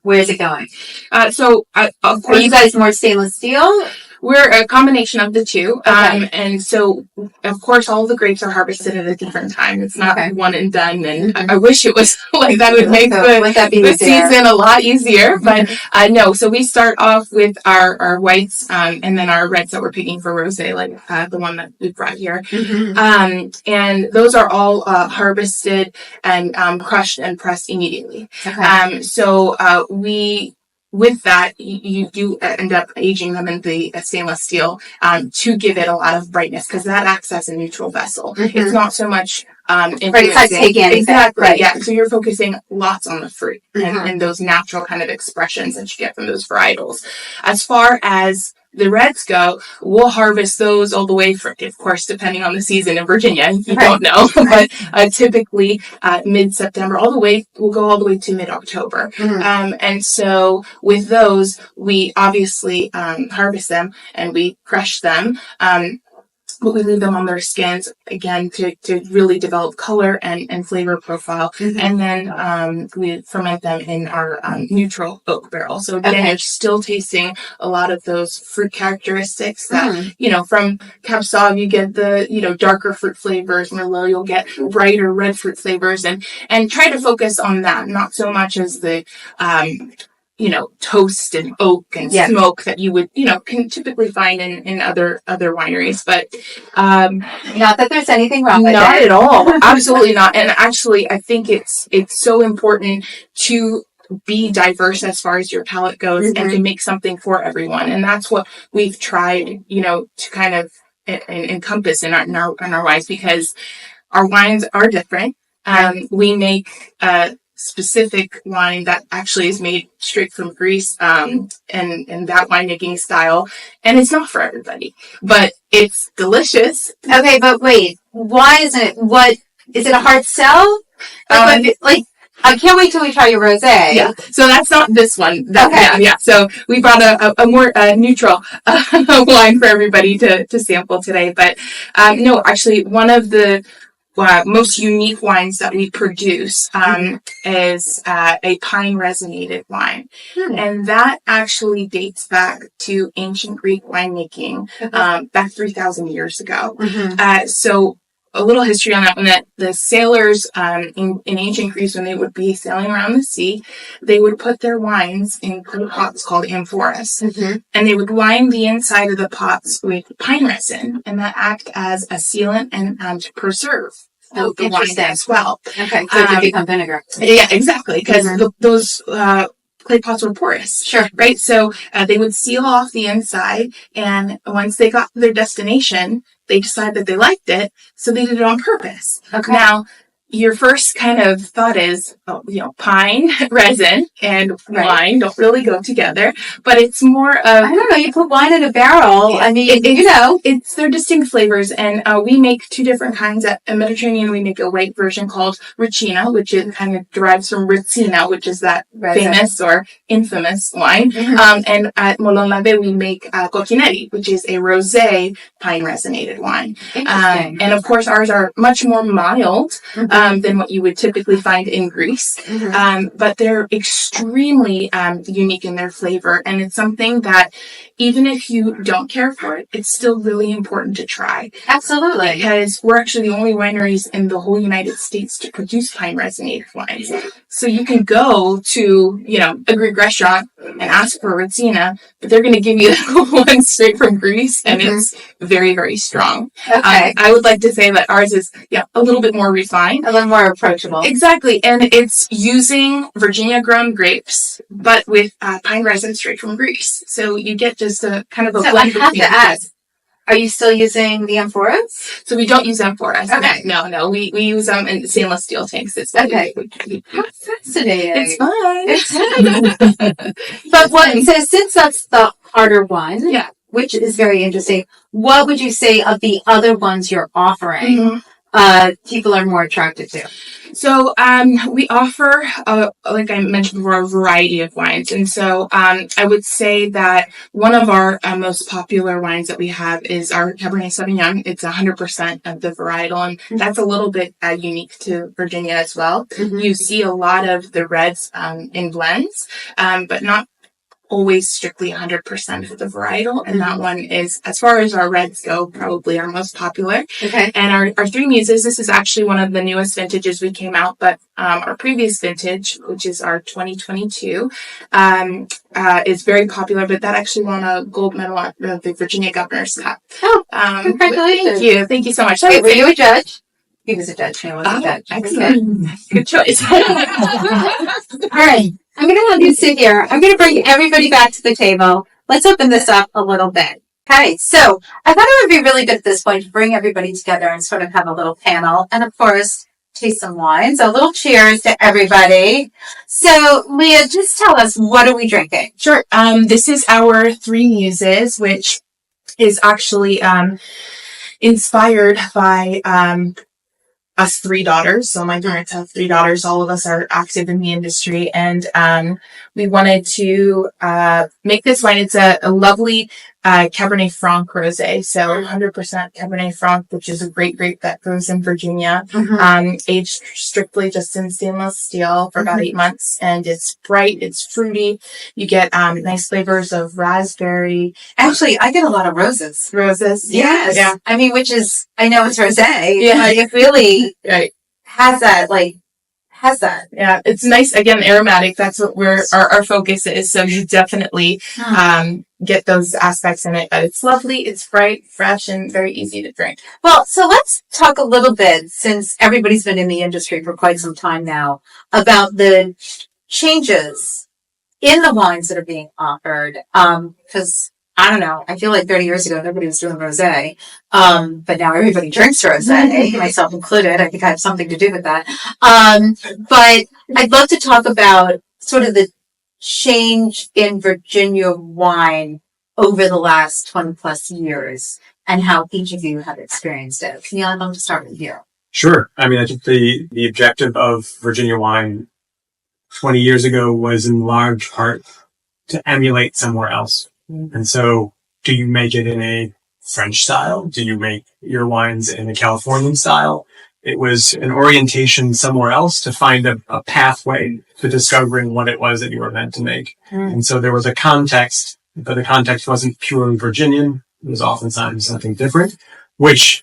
where is it going? Of course, are you guys more stainless steel? We're a combination of the two. And so, of course, all the grapes are harvested at a different time. It's not one and done. And I wish it was like that would make the season a lot easier. But no, so we start off with our whites and then our reds that we're picking for rosé, like the one that we brought here. And those are all harvested and crushed and pressed immediately. So with that, you do end up aging them in the stainless steel to give it a lot of brightness, because that acts as a neutral vessel. It's not so much it's not taking anything. Exactly. So you're focusing lots on the fruit and those natural kind of expressions that you get from those varietals. As far as the reds go, we'll harvest those all the way for, of course, depending on the season in Virginia. You don't know, but typically mid-September, we'll go all the way to mid-October. And so with those, we obviously harvest them and we crush them. but we leave them on their skins again to really develop color and flavor profile. And then we ferment them in our neutral oak barrel. So again, you're still tasting a lot of those fruit characteristics that, you know, from Cab Sauv, you get the, you know, darker fruit flavors. Merlot, you'll get brighter red fruit flavors, and try to focus on that, not so much as the, you know, toast and oak and smoke that you would, you know, can typically find in other wineries. But not that there's anything wrong with not it. at all. Absolutely not. And actually, I think it's so important to be diverse as far as your palate goes and to make something for everyone. And that's what we've tried, you know, to kind of encompass in our wines, because our wines are different. We make specific wine that actually is made straight from Greece, and that winemaking style, and it's not for everybody, but it's delicious. Okay, but wait, why isn't it? What is it? A hard sell? Like I can't wait till we try your rosé. Yeah, so that's not this one. Yeah. So we brought a more neutral wine for everybody to sample today. But no, actually, one of the most unique wines that we produce is a pine resonated wine. And that actually dates back to ancient Greek winemaking, back 3,000 years ago. So a little history on that one, that the sailors in ancient Greece, when they would be sailing around the sea, they would put their wines in clay pots called amphoras. And they would line the inside of the pots with pine resin, and that act as a sealant and to preserve the wine as well. Okay, so it can become vinegar. Yeah, exactly, because those clay pots were porous. Sure. Right? So they would seal off the inside, and once they got to their destination, they decided that they liked it, so they did it on purpose. Okay. Now, your first kind of thought is, you know, pine, resin, and wine don't really go together, but it's more of... I don't know, you put wine in a barrel, I mean, you know. It's their distinct flavors, and we make two different kinds. At Mediterranean, we make a white version called Ricina, which is kind of derives from Ricina, which is that famous or infamous wine. And at Molon-Lavé, we make Cochinelli, which is a rosé pine resonated wine. And of course, ours are much more mild than what you would typically find in Greece. But they're extremely unique in their flavor. And it's something that even if you don't care for it, it's still really important to try. Absolutely. Because we're actually the only wineries in the whole United States to produce pine resonated wines. So you can go to, you know, a Greek restaurant and ask for Ricina, but they're going to give you one straight from Greece, and it's very, very strong. Okay. I would like to say that ours is, a little bit more refined. A little more approachable. Exactly. And it's using Virginia grown grapes, but with pine resin straight from Greece. So you get just a kind of a blend. I have to ask, are you still using the amphoras? So we don't use amphoras. Okay. No. We use them in stainless steel tanks. It's okay. How fascinating. It's fun. But so since that's the harder one, which is very interesting, what would you say of the other ones you're offering? People are more attracted to? So, we offer, like I mentioned before, a variety of wines. And so, I would say that one of our most popular wines that we have is our Cabernet Sauvignon. It's 100% of the varietal, and that's a little bit unique to Virginia as well. You see a lot of the reds in blends, but not always strictly 100% of the varietal, and that one is, as far as our reds go, probably our most popular. Okay. And our Three Muses, this is actually one of the newest vintages we came out, but our previous vintage, which is our 2022, is very popular, but that actually won a gold medal at the Virginia Governor's Cup. Oh, congratulations. Thank you so much. Wait, were you a judge? He was a judge. He was a judge. Excellent. Okay. Good choice. All right. I'm going to have you sit here. I'm going to bring everybody back to the table. Let's open this up a little bit. Okay, so I thought it would be really good at this point to bring everybody together and sort of have a little panel. And of course, taste some wine. So a little cheers to everybody. So Leah, just tell us, what are we drinking? Sure. This is our Three Muses, which is actually inspired by us three daughters. So my parents have three daughters. All of us are active in the industry, and we wanted to make this wine. It's a lovely Cabernet Franc rosé. So 100% Cabernet Franc, which is a great grape that grows in Virginia. Aged strictly just in stainless steel for about 8 months. And it's bright, it's fruity. You get nice flavors of raspberry. Actually, I get a lot of roses. Roses. Yes. Yeah. I mean, which is, I know it's rosé, Yeah. but it really Right. has that. Yeah. It's nice. Again, aromatic. That's what our focus is. So you definitely, get those aspects in it, but it's lovely. It's bright, fresh, and very easy to drink. Well, so let's talk a little bit, since everybody's been in the industry for quite some time now, about the changes in the wines that are being offered. Because I don't know, I feel like 30 years ago, nobody was doing rosé. But now everybody drinks rosé, myself included. I think I have something to do with that. But I'd love to talk about sort of the change in Virginia wine over the last 20 plus years and how each of you have experienced it. Tien, I'm going to start with you. Sure. I mean, I think the objective of Virginia wine 20 years ago was in large part to emulate somewhere else. And so do you make it in a French style? Do you make your wines in a Californian style? It was an orientation somewhere else to find a pathway to discovering what it was that you were meant to make. And so there was a context, but the context wasn't purely Virginian. It was oftentimes something different, which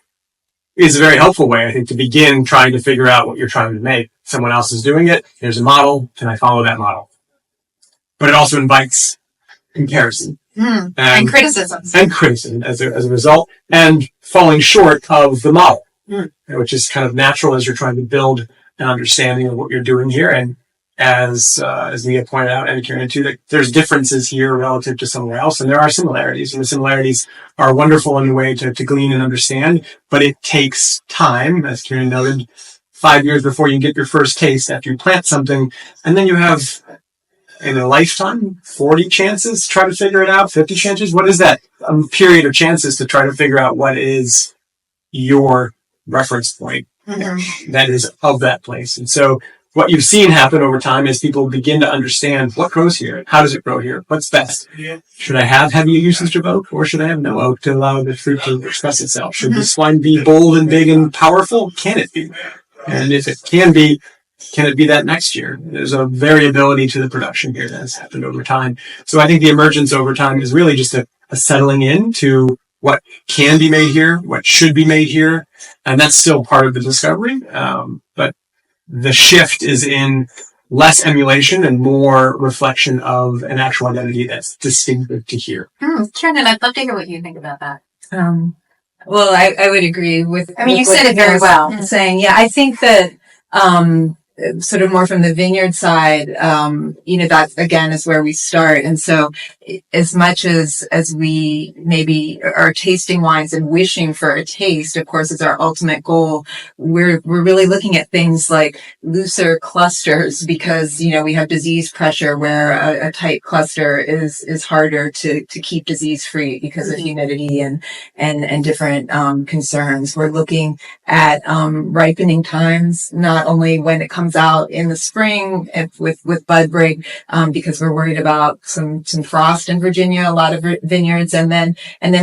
is a very helpful way, I think, to begin trying to figure out what you're trying to make. Someone else is doing it. Here's a model. Can I follow that model? But it also invites comparison. And criticisms. And criticism as a result, and falling short of the model, which is kind of natural as you're trying to build an understanding of what you're doing here. And as Leah pointed out, and Kieran too, that there's differences here relative to somewhere else, and there are similarities, and the similarities are wonderful in the way to glean and understand, but it takes time, as Kieran noted, 5 years before you get your first taste after you plant something, and then you have, in a lifetime, 40 chances to try to figure it out, 50 chances. What is that period of chances to try to figure out what is your reference point that is of that place? And so what you've seen happen over time is people begin to understand what grows here. How does it grow here? What's best? Should I have heavy usage of oak, or should I have no oak to allow the fruit to express itself? Should this wine be bold and big and powerful? Can it be? And if it can be, can it be that next year? There's a variability to the production here that has happened over time. So I think the emergence over time is really just a settling in to what can be made here, what should be made here. And that's still part of the discovery. But the shift is in less emulation and more reflection of an actual identity that's distinctive to here. Kieran, I'd love to hear what you think about that. Well, I would agree with. I mean, you with said it very well. Saying, yeah, I think that sort of more from the vineyard side, that again is where we start. And so as much as we maybe are tasting wines and wishing for a taste, of course, is our ultimate goal. We're really looking at things like looser clusters because, we have disease pressure where a tight cluster is harder to keep disease free because of humidity and different concerns. We're looking at ripening times, not only when it comes out in the spring with bud break, because we're worried about some frost in Virginia, a lot of vineyards, and then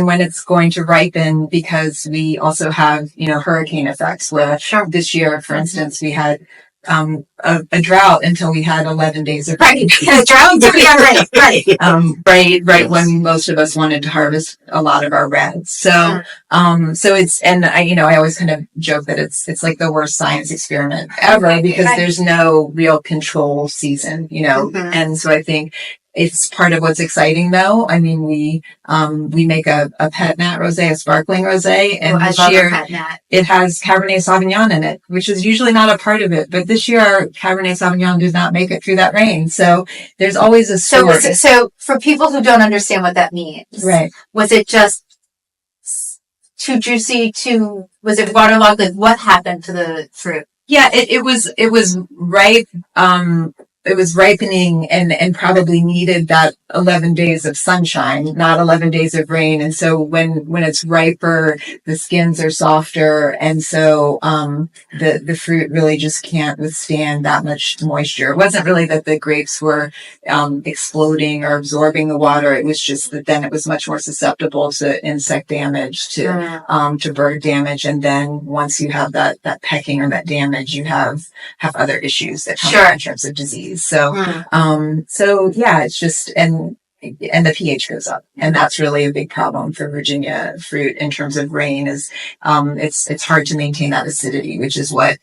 when it's going to ripen, because we also have hurricane effects. Where this year, for instance, we had a drought until we had 11 days of rain. Drought until we had rain. Right when most of us wanted to harvest a lot of our reds. So it's, and I always kind of joke that it's like the worst science experiment ever because there's no real control season, and so I think it's part of what's exciting, though. I mean, we make a pet nat rosé, a sparkling rosé, and this year it has Cabernet Sauvignon in it, which is usually not a part of it. But this year, our Cabernet Sauvignon did not make it through that rain, so there's always a story. So for people who don't understand what that means, right? Was it just too juicy? Was it waterlogged? Like, what happened to the fruit? Yeah, it was ripe. it was ripening and probably needed that 11 days of sunshine, not 11 days of rain. And so when it's riper, the skins are softer. And so, the fruit really just can't withstand that much moisture. It wasn't really that the grapes were, exploding or absorbing the water. It was just that then it was much more susceptible to insect damage, to bird damage. And then once you have that pecking or that damage, you have other issues that come up in terms of disease. So, yeah, it's just, and the pH goes up, and that's really a big problem for Virginia fruit in terms of rain is, it's hard to maintain that acidity, which is what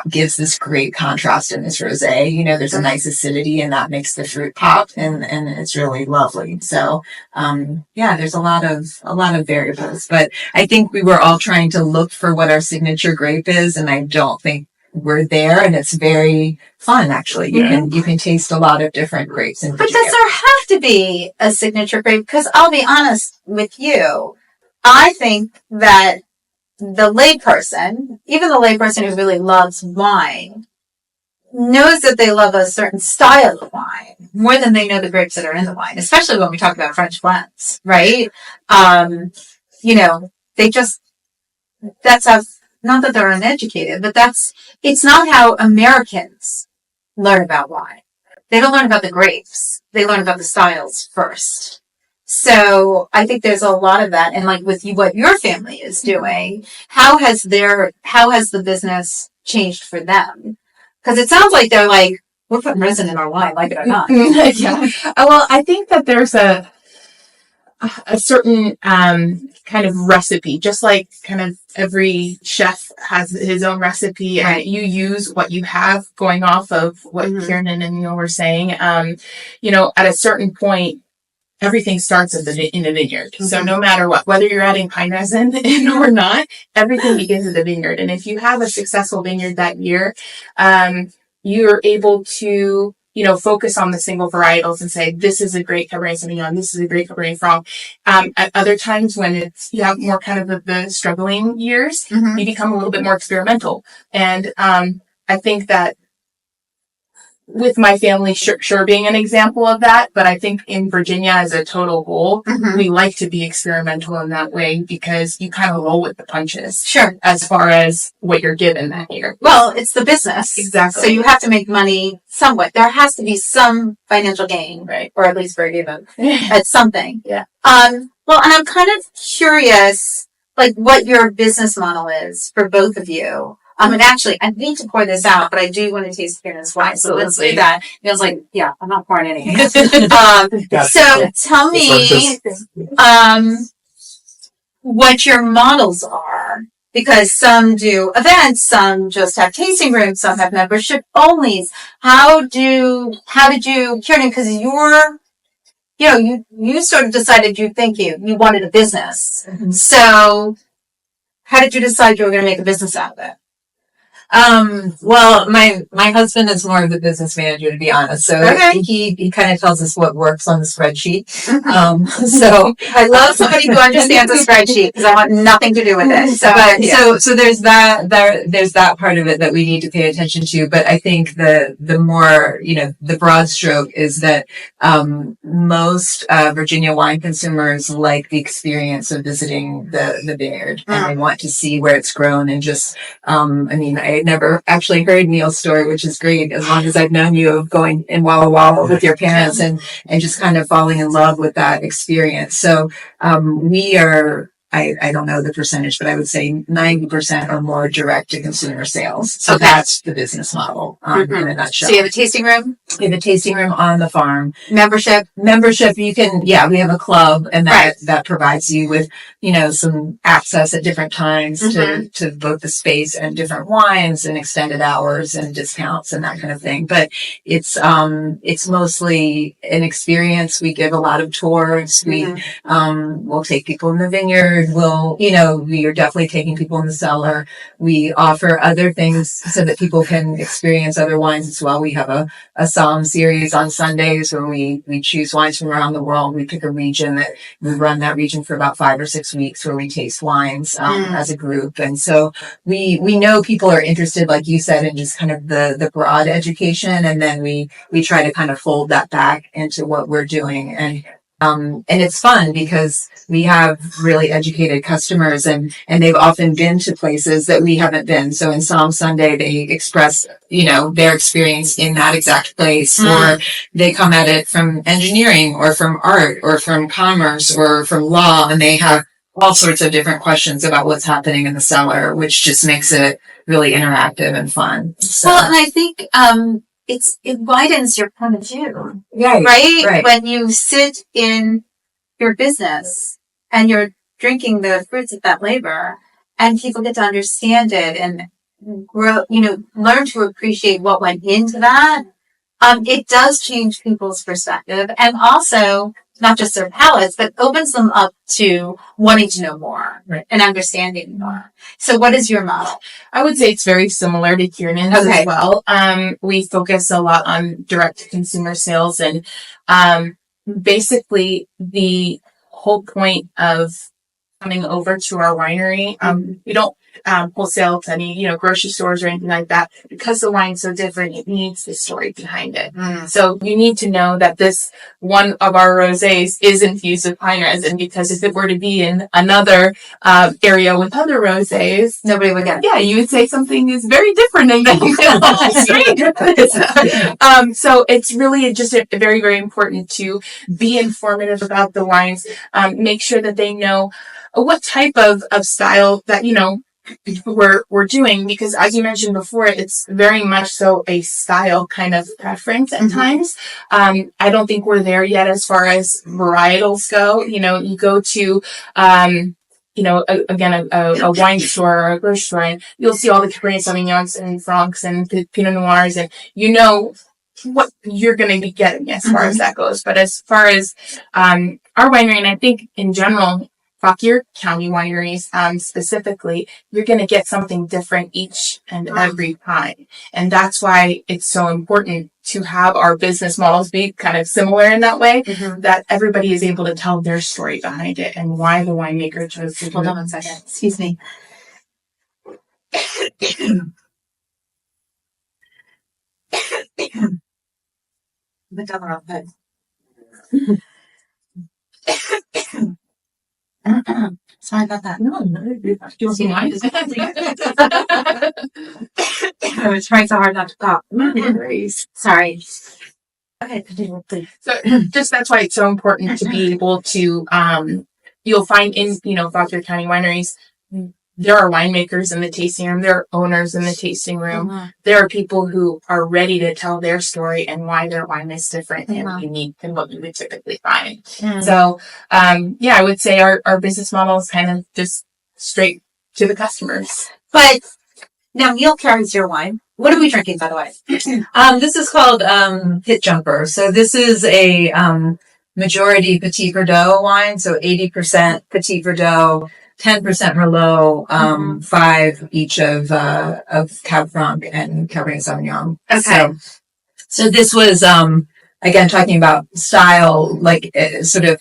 gives this great contrast in this rosé. You know, there's a nice acidity and that makes the fruit pop and it's really lovely. So, yeah, there's a lot of variables, but I think we were all trying to look for what our signature grape is. And I don't think we're there, and it's very fun actually. You can taste a lot of different grapes in Virginia. But does there have to be a signature grape? Because I'll be honest with you, I think that the layperson, even the layperson who really loves wine, knows that they love a certain style of wine more than they know the grapes that are in the wine, especially when we talk about French blends, right? You know, that's how, not that they're uneducated, but it's not how Americans learn about wine. They don't learn about the grapes. They learn about the styles first. So I think there's a lot of that. And like with you, what your family is doing, how has the business changed for them? Because it sounds like they're like, we're putting resin in our wine, like it or not. Yeah. Well, I think that there's a certain kind of recipe, just like kind of every chef has his own recipe, and you use what you have, going off of what Kieran and Neil were saying. You know, at a certain point, everything starts in the vineyard. So no matter what, whether you're adding pine resin in or not, everything begins in the vineyard. And if you have a successful vineyard that year, you're able to, you know, focus on the single varietals and say, this is a great Cabernet Sauvignon, this is a great Cabernet Franc. At other times when you have more kind of the struggling years, you become a little bit more experimental. And, I think that with my family, sure being an example of that, but I think in Virginia as a total whole, we like to be experimental in that way because you kind of roll with the punches. Sure. As far as what you're given that year. Well, it's the business. Exactly. So you have to make money somewhat. There has to be some financial gain, right? Or at least break even at something. Yeah. Well, and I'm kind of curious, like what your business model is for both of you. And actually, I need to pour this out, but I do want to taste Kieran's wine. So let's do that. Neil's like, yeah, I'm not pouring any. So tell me, what your models are, because some do events, some just have tasting rooms, some have membership onlys. How did you, Kieran, because you sort of decided you wanted a business. So how did you decide you were going to make a business out of it? Well, my husband is more of the business manager, to be honest. So he kind of tells us what works on the spreadsheet. So I love somebody who understands a spreadsheet because I want nothing to do with it. So there's that part of it that we need to pay attention to. But I think the more, the broad stroke is that, most, Virginia wine consumers like the experience of visiting the vineyard and they want to see where it's grown and just, I never actually heard Neil's story, which is great, as long as I've known you, of going in Walla Walla with your parents and just kind of falling in love with that experience. So, we are, I don't know the percentage, but I would say 90% or more direct to consumer sales. So that's the business model, in a nutshell. So you have a tasting room? We have a tasting room on the farm. Membership, you can, we have a club and that provides you with, some access at different times to both the space and different wines and extended hours and discounts and that kind of thing. But it's mostly an experience. We give a lot of tours. We'll take people in the vineyard. Vineyard will, we are definitely taking people in the cellar. We offer other things so that people can experience other wines as well. We have a Somm series on Sundays where we choose wines from around the world. We pick a region that we run that region for about 5 or 6 weeks where we taste wines as a group. And so we know people are interested, like you said, in just kind of the broad education. And then we try to kind of fold that back into what we're doing. And it's fun because we have really educated customers and they've often been to places that we haven't been. So in Somm Sunday, they express, their experience in that exact place, or they come at it from engineering or from art or from commerce or from law, and they have all sorts of different questions about what's happening in the cellar, which just makes it really interactive and fun. So. Well, and I think, it widens your point of view, right? When you sit in your business and you're drinking the fruits of that labor, and people get to understand it and grow, learn to appreciate what went into that. It does change people's perspective, and also not just their palates, but opens them up to wanting to know more and understanding more. So what is your model? I would say it's very similar to Kieran's as well. We focus a lot on direct consumer sales, and basically the whole point of coming over to our winery, we don't wholesale to any, grocery stores or anything like that. Because the wine's so different, it needs the story behind it. So you need to know that this one of our rosés is infused with pine resin, because if it were to be in another area with other rosés, nobody would get it. Yeah, you would say something is very different and then so it's really just very, very important to be informative about the wines. Make sure that they know what type of style that, we're doing, because as you mentioned before, it's very much so a style kind of preference at times. I don't think we're there yet as far as varietals go. You go to, again, a wine store or a grocery store, and you'll see all the Cabernet Sauvignons and Francs and Pinot Noirs, and what you're going to be getting as far as that goes. But as far as our winery, and I think in general, Fauquier County wineries, specifically, you're going to get something different each and every time. And that's why it's so important to have our business models be kind of similar in that way, that everybody is able to tell their story behind it and why the winemaker chose to. Hold on 1 second. Excuse me. Put down the wrong head. Sorry about that. No, I was trying so hard not to cough. Sorry. Okay, continue, please. So just that's why it's so important to be able to, you'll find in, Fauquier County wineries, there are winemakers in the tasting room. There are owners in the tasting room. There are people who are ready to tell their story and why their wine is different and unique than what you would typically find. So, I would say our business model is kind of just straight to the customers. But now Neil carries your wine. What are we drinking, by the way? This is called Hit Jumper. So this is a majority Petit Verdot wine. So 80% Petit Verdot, 10% Merlot, 5 each of Cab Franc and Cabernet Sauvignon. Okay. So this was, again, talking about style, like sort of,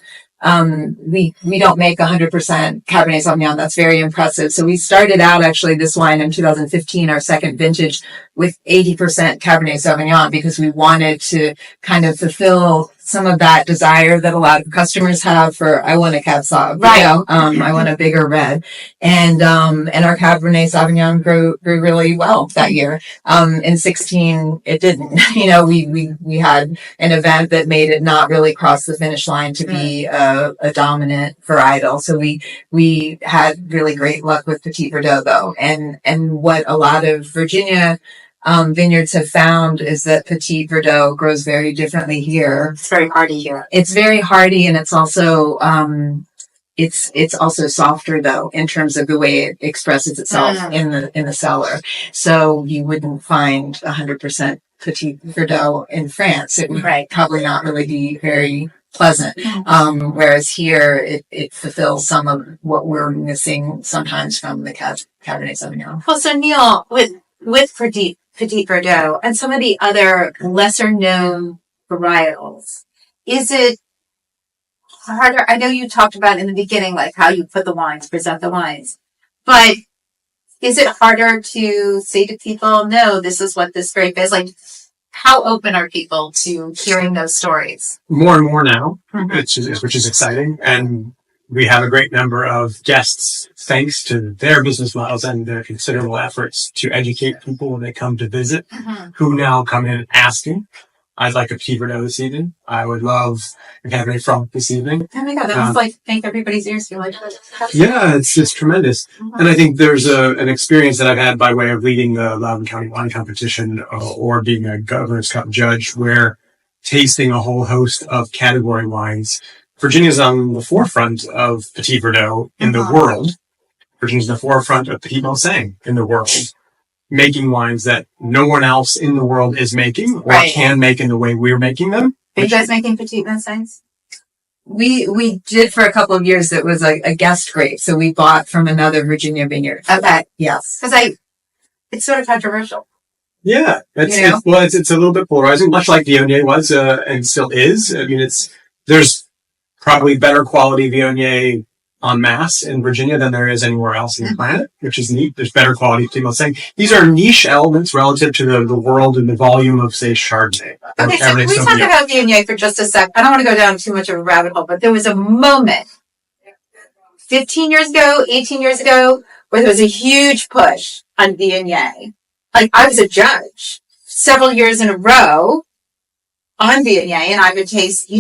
we don't make 100% Cabernet Sauvignon. That's very impressive. So we started out actually this wine in 2015, our second vintage, with 80% Cabernet Sauvignon, because we wanted to kind of fulfill some of that desire that a lot of customers have for, I want a Cab Sauv, I want a bigger red. And our Cabernet Sauvignon grew really well that year. In 16, it didn't, we had an event that made it not really cross the finish line to be a dominant varietal. So we had really great luck with Petit Verdot though. And what a lot of Virginia vineyards have found is that Petit Verdot grows very differently here. It's very hardy here. It's very hardy, and it's also it's also softer though in terms of the way it expresses itself in the cellar. So you wouldn't find 100% Petit Verdot in France. It would probably not really be very pleasant. Whereas here, it fulfills some of what we're missing sometimes from the Cabernet Sauvignon. Well, so Neil, with Petit Verdot and some of the other lesser known varietals, is it harder? I know you talked about in the beginning, like how you put the wines, present the wines, but is it harder to say to people, no, this is what this grape is? Like, how open are people to hearing those stories? More and more now, which is exciting. And we have a great number of guests, thanks to their business models and their considerable efforts to educate people when they come to visit, who now come in asking, I'd like a Petit Verdot this evening. I would love a Cabernet Franc this evening. Oh my God, that must like make everybody's ears feel like, yeah, it's just tremendous. And I think there's an experience that I've had by way of leading the Loudoun County Wine Competition or being a Governor's Cup judge, where tasting a whole host of category wines. Virginia's on the forefront of Petit Verdot in the world. Virginia's on the forefront of Petit Mosaic in the world, making wines that no one else in the world is making or can make in the way we're making them. Are you guys making Petit Mosaics? We did for a couple of years. It was a guest grape, so we bought from another Virginia vineyard. Okay. Yes. Because it's sort of controversial. Yeah. It's a little bit polarizing, much like Viognier was and still is. I mean, there's probably better quality Viognier en masse in Virginia than there is anywhere else in the planet, which is neat. There's better quality people saying these are niche elements relative to the world and the volume of, say, Chardonnay. Okay, so can we talk about Viognier for just a sec? I don't want to go down too much of a rabbit hole, but there was a moment 15 years ago, 18 years ago, where there was a huge push on Viognier. Like, I was a judge several years in a row on Viognier, and I would taste,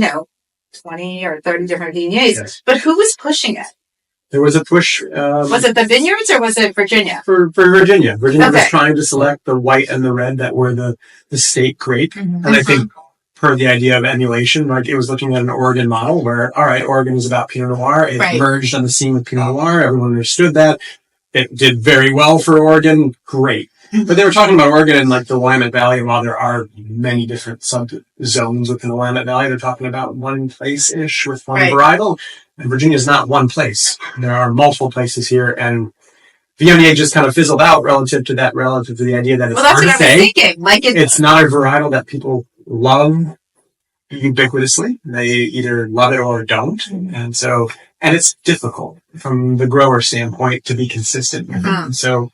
20 or 30 different Viogniers. Yes. But who was pushing it? There was a push. Was it the vineyards or was it Virginia? For Virginia. Virginia was trying to select the white and the red that were the state grape. And I think per the idea of emulation, like it was looking at an Oregon model where, all right, Oregon is about Pinot Noir. It merged on the scene with Pinot Noir. Everyone understood that. It did very well for Oregon. Great. But they were talking about Oregon and like the Willamette Valley, and while there are many different sub-zones within the Willamette Valley, they're talking about one place-ish with one varietal. And Virginia is not one place. There are multiple places here, and Viognier just kind of fizzled out relative to the idea that it's hard to say. It's not a varietal that people love ubiquitously. They either love it or don't. And it's difficult from the grower standpoint to be consistent. And so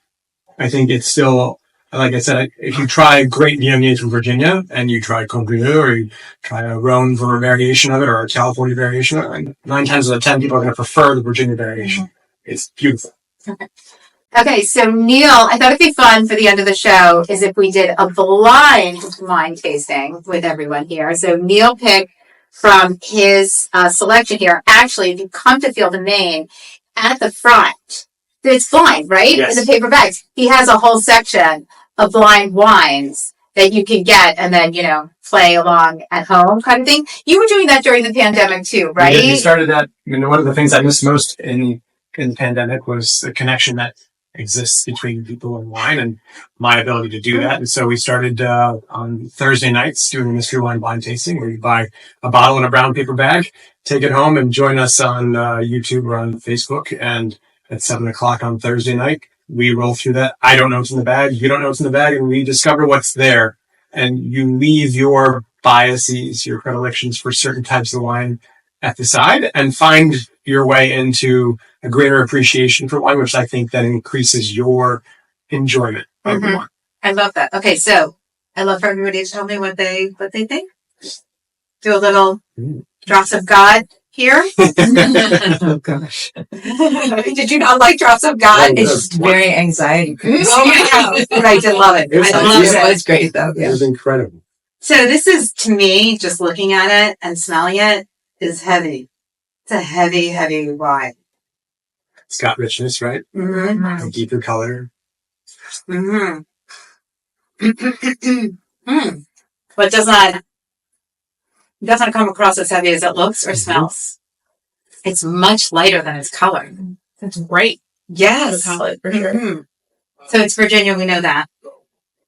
I think it's still, like I said, if you try great Viogniers from Virginia and you try Congrue or you try a Rhone for a variation of it or a California variation, 9 times out of 10 people are going to prefer the Virginia variation. It's beautiful. Okay, so Neil, I thought it'd be fun for the end of the show is if we did a blind wine tasting with everyone here. So Neil picked from his selection here. Actually, if you come to Field and Main, at the front, it's blind, right? Yes. In the paper bags. He has a whole section of blind wines that you can get and then, play along at home kind of thing. You were doing that during the pandemic too, right? We started that. One of the things I missed most in the pandemic was the connection that exists between people and wine and my ability to do that. And so we started on Thursday nights doing a mystery wine blind tasting where you buy a bottle in a brown paper bag, take it home and join us on YouTube or on Facebook. And at 7:00 on Thursday night, we roll through that. I don't know what's in the bag. You don't know what's in the bag. And we discover what's there. And you leave your biases, your predilections for certain types of wine at the side and find your way into a greater appreciation for wine, which I think then increases your enjoyment of the wine. I love that. Okay, so I love for everybody to tell me what they think. Do a little drops of God here. Oh gosh. Did you not like Drops of God? It's just very anxiety. Oh my God. But I did love it. It was great though. It was incredible. So this is, to me, just looking at it and smelling it, is heavy. It's a heavy, heavy wine. It's got richness, right? A deeper color. But doesn't come across as heavy as it looks or smells. It's much lighter than its color. It's great. Yes. Palate, for sure. So it's Virginia, we know that.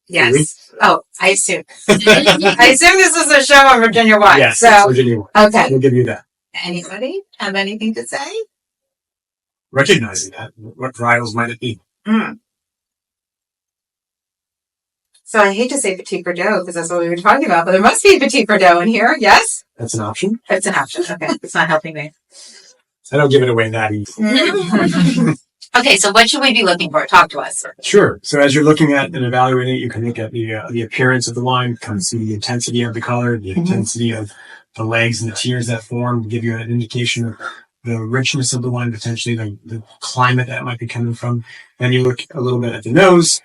Yes. Oh, I assume. I assume this is a show on Virginia wine. Yes, so, Virginia wine. Okay. We'll give you that. Anybody have anything to say? Recognizing that, what varietals might it be? So I hate to say Petit Verdot because that's what we were talking about, but there must be Petit Verdot in here. Yes? That's an option. It's an option. Okay. It's not helping me. I don't give it away that easy. Okay, so what should we be looking for? Talk to us. Sure. So as you're looking at and evaluating it, you can look at the appearance of the wine, kind of see the intensity of the color, the intensity of the legs and the tiers that form, give you an indication of the richness of the wine, potentially the climate that it might be coming from. Then you look a little bit at the nose.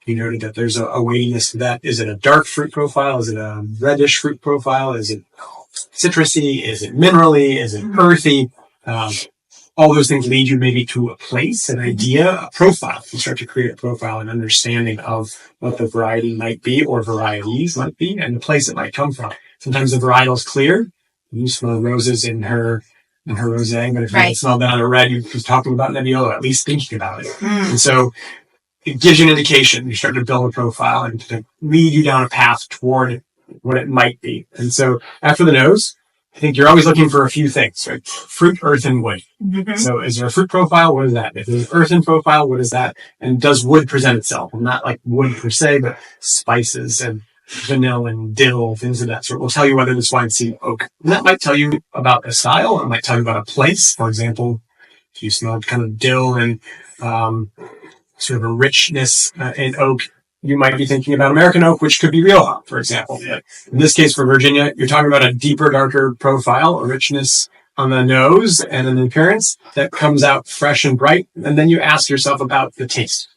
You noted that there's a weightiness to that. Is it a dark fruit profile? Is it a reddish fruit profile? Is it citrusy? Is it minerally? Is it earthy? All those things lead you maybe to a place, an idea, a profile. You start to create a profile, an understanding of what the variety might be or varieties might be and the place it might come from. Sometimes the varietal is clear. You smell roses in her rosé, but if you can smell that on a red, you're talking about Nebbiolo, at least thinking about it. And so it gives you an indication. You start to build a profile and to lead you down a path toward what it might be. And so after the nose, I think you're always looking for a few things, right? Fruit, earth, and wood. So is there a fruit profile? What is that? If there's an earthen profile, what is that? And does wood present itself? Well, not like wood per se, but spices and vanilla and dill, things of that sort. Will tell you whether this wine's seen oak. And that might tell you about a style. It might tell you about a place. For example, if you smelled kind of dill and sort of a richness in oak, you might be thinking about American oak, which could be Rioja, for example. In this case, for Virginia, you're talking about a deeper, darker profile, a richness on the nose and an appearance that comes out fresh and bright. And then you ask yourself about the taste.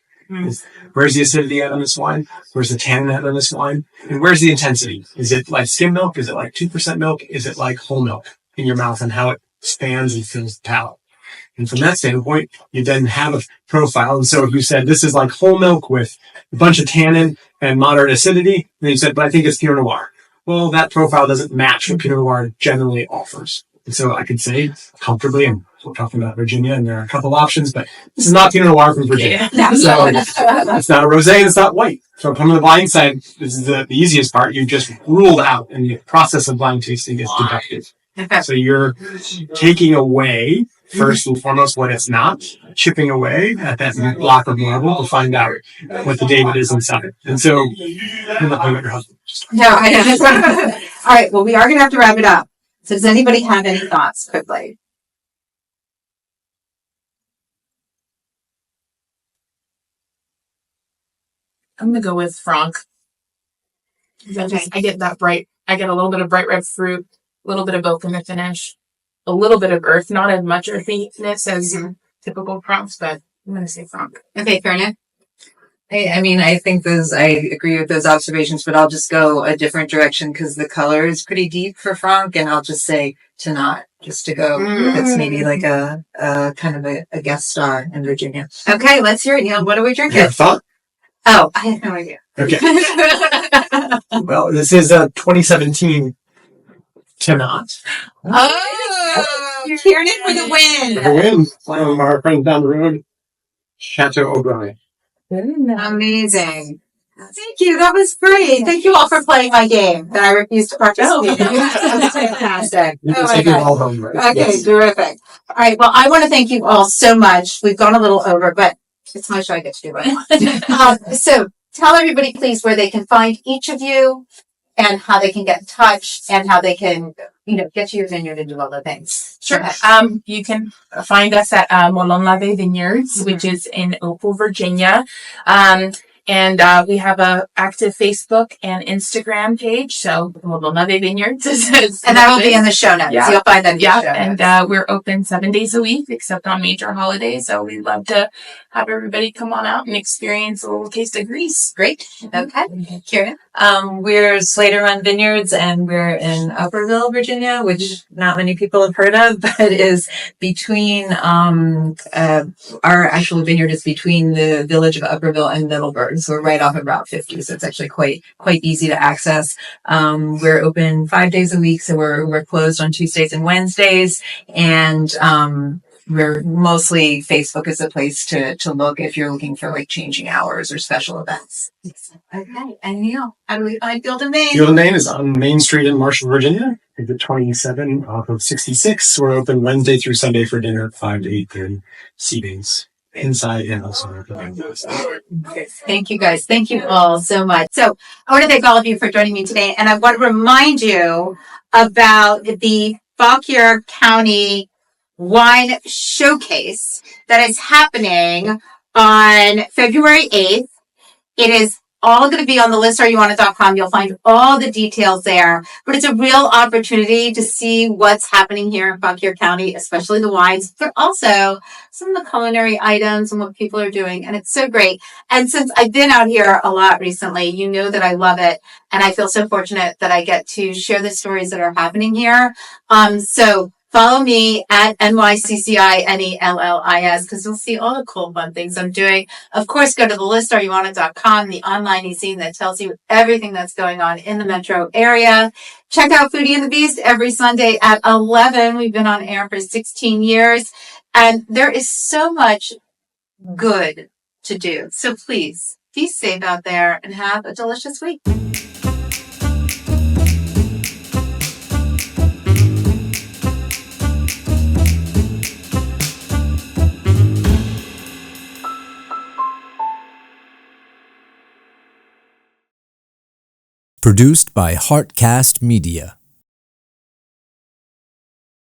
Where's the acidity at on this wine? Where's the tannin at on this wine? And where's the intensity? Is it like skim milk? Is it like 2% milk? Is it like whole milk in your mouth and how it spans and fills the palate? And from that standpoint, you then have a profile. And so if you said, this is like whole milk with a bunch of tannin and moderate acidity, then you said, but I think it's Pinot Noir. Well, that profile doesn't match what Pinot Noir generally offers. And so I could say comfortably, and we're talking about Virginia, and there are a couple of options, but this is not Pinot Noir from Virginia. So it's not a rosé, and it's not white. So from the blind side, this is the easiest part. You just ruled out, and the process of blind tasting is deductive. So you're taking away, first and foremost, what it's not, chipping away at that block of marble to find out what the David is inside. And so, I'm not talking about your husband. No, I know. All right, well, we are going to have to wrap it up. So does anybody have any thoughts quickly? I'm going to go with Franc. I get that bright. I get a little bit of bright red fruit, a little bit of oak in the finish, a little bit of earth, not as much earthiness as typical Francs, but I'm going to say Franc. Okay, Karen. I mean, I think I agree with those observations, but I'll just go a different direction because the color is pretty deep for Franc, and I'll just say Tannat, just to go. It's maybe like a kind of a guest star in Virginia. Okay, let's hear it, Neil. What are we drinking? Your thought? Oh, I have no idea. Okay. Well, this is a 2017 Tannat. Oh, you're hearing it for the win. The win from our friends down the road, Chateau O'Brien. Amazing. Thank you. That was great. Thank you all for playing my game that I refused to participate in. That was fantastic. You can take it all home, right? Okay, Yes. terrific. All right. Well, I want to thank you all so much. We've gone a little over, but it's my show. I get to do what I want. So tell everybody, please, where they can find each of you and how they can get in touch and how they can, get to your vineyard and do all the things. Sure. You can find us at Michelin-starred Vineyards, which is in Opal, Virginia. And we have a active Facebook and Instagram page. So Michelin-starred Vineyards and that will be in the show notes. Yeah. You'll find that in the show notes. And we're open 7 days a week, except on major holidays. So we'd love to have everybody come on out and experience a little taste of Greece. Great. Okay. Kieran? We're Slater Run Vineyards, and we're in Upperville, Virginia, which not many people have heard of, but is between, our actual vineyard is between the village of Upperville and Middleburg. So we're right off of Route 50. So it's actually quite easy to access. We're open 5 days a week. So we're closed on Tuesdays and Wednesdays. And, we're mostly Facebook is a place to look if you're looking for like changing hours or special events. Okay. And Neil, how do we find Field and Main? Field and Main is on Main Street in Marshall, Virginia. Exit 27 off of 66. We're open Wednesday through Sunday for dinner, 5 to 8:30. Seatings inside and also. Thank you guys. Thank you all so much. So I want to thank all of you for joining me today. And I want to remind you about the Fauquier County Wine Showcase that is happening on February 8th. It is all going to be on the listareyouwantit.com. You'll find all the details there. But it's a real opportunity to see what's happening here in Fauquier County, especially the wines, but also some of the culinary items and what people are doing. And it's so great. And since I've been out here a lot recently, you know that I love it. And I feel so fortunate that I get to share the stories that are happening here. So follow me at NYCCINELLIS because you'll see all the cool fun things I'm doing. Of course, go to the listareyouwantit.com, the online e-zine that tells you everything that's going on in the metro area. Check out Foodie and the Beast every Sunday at 11. We've been on air for 16 years, and there is so much good to do. So please be safe out there and have a delicious week. Produced by Heartcast Media.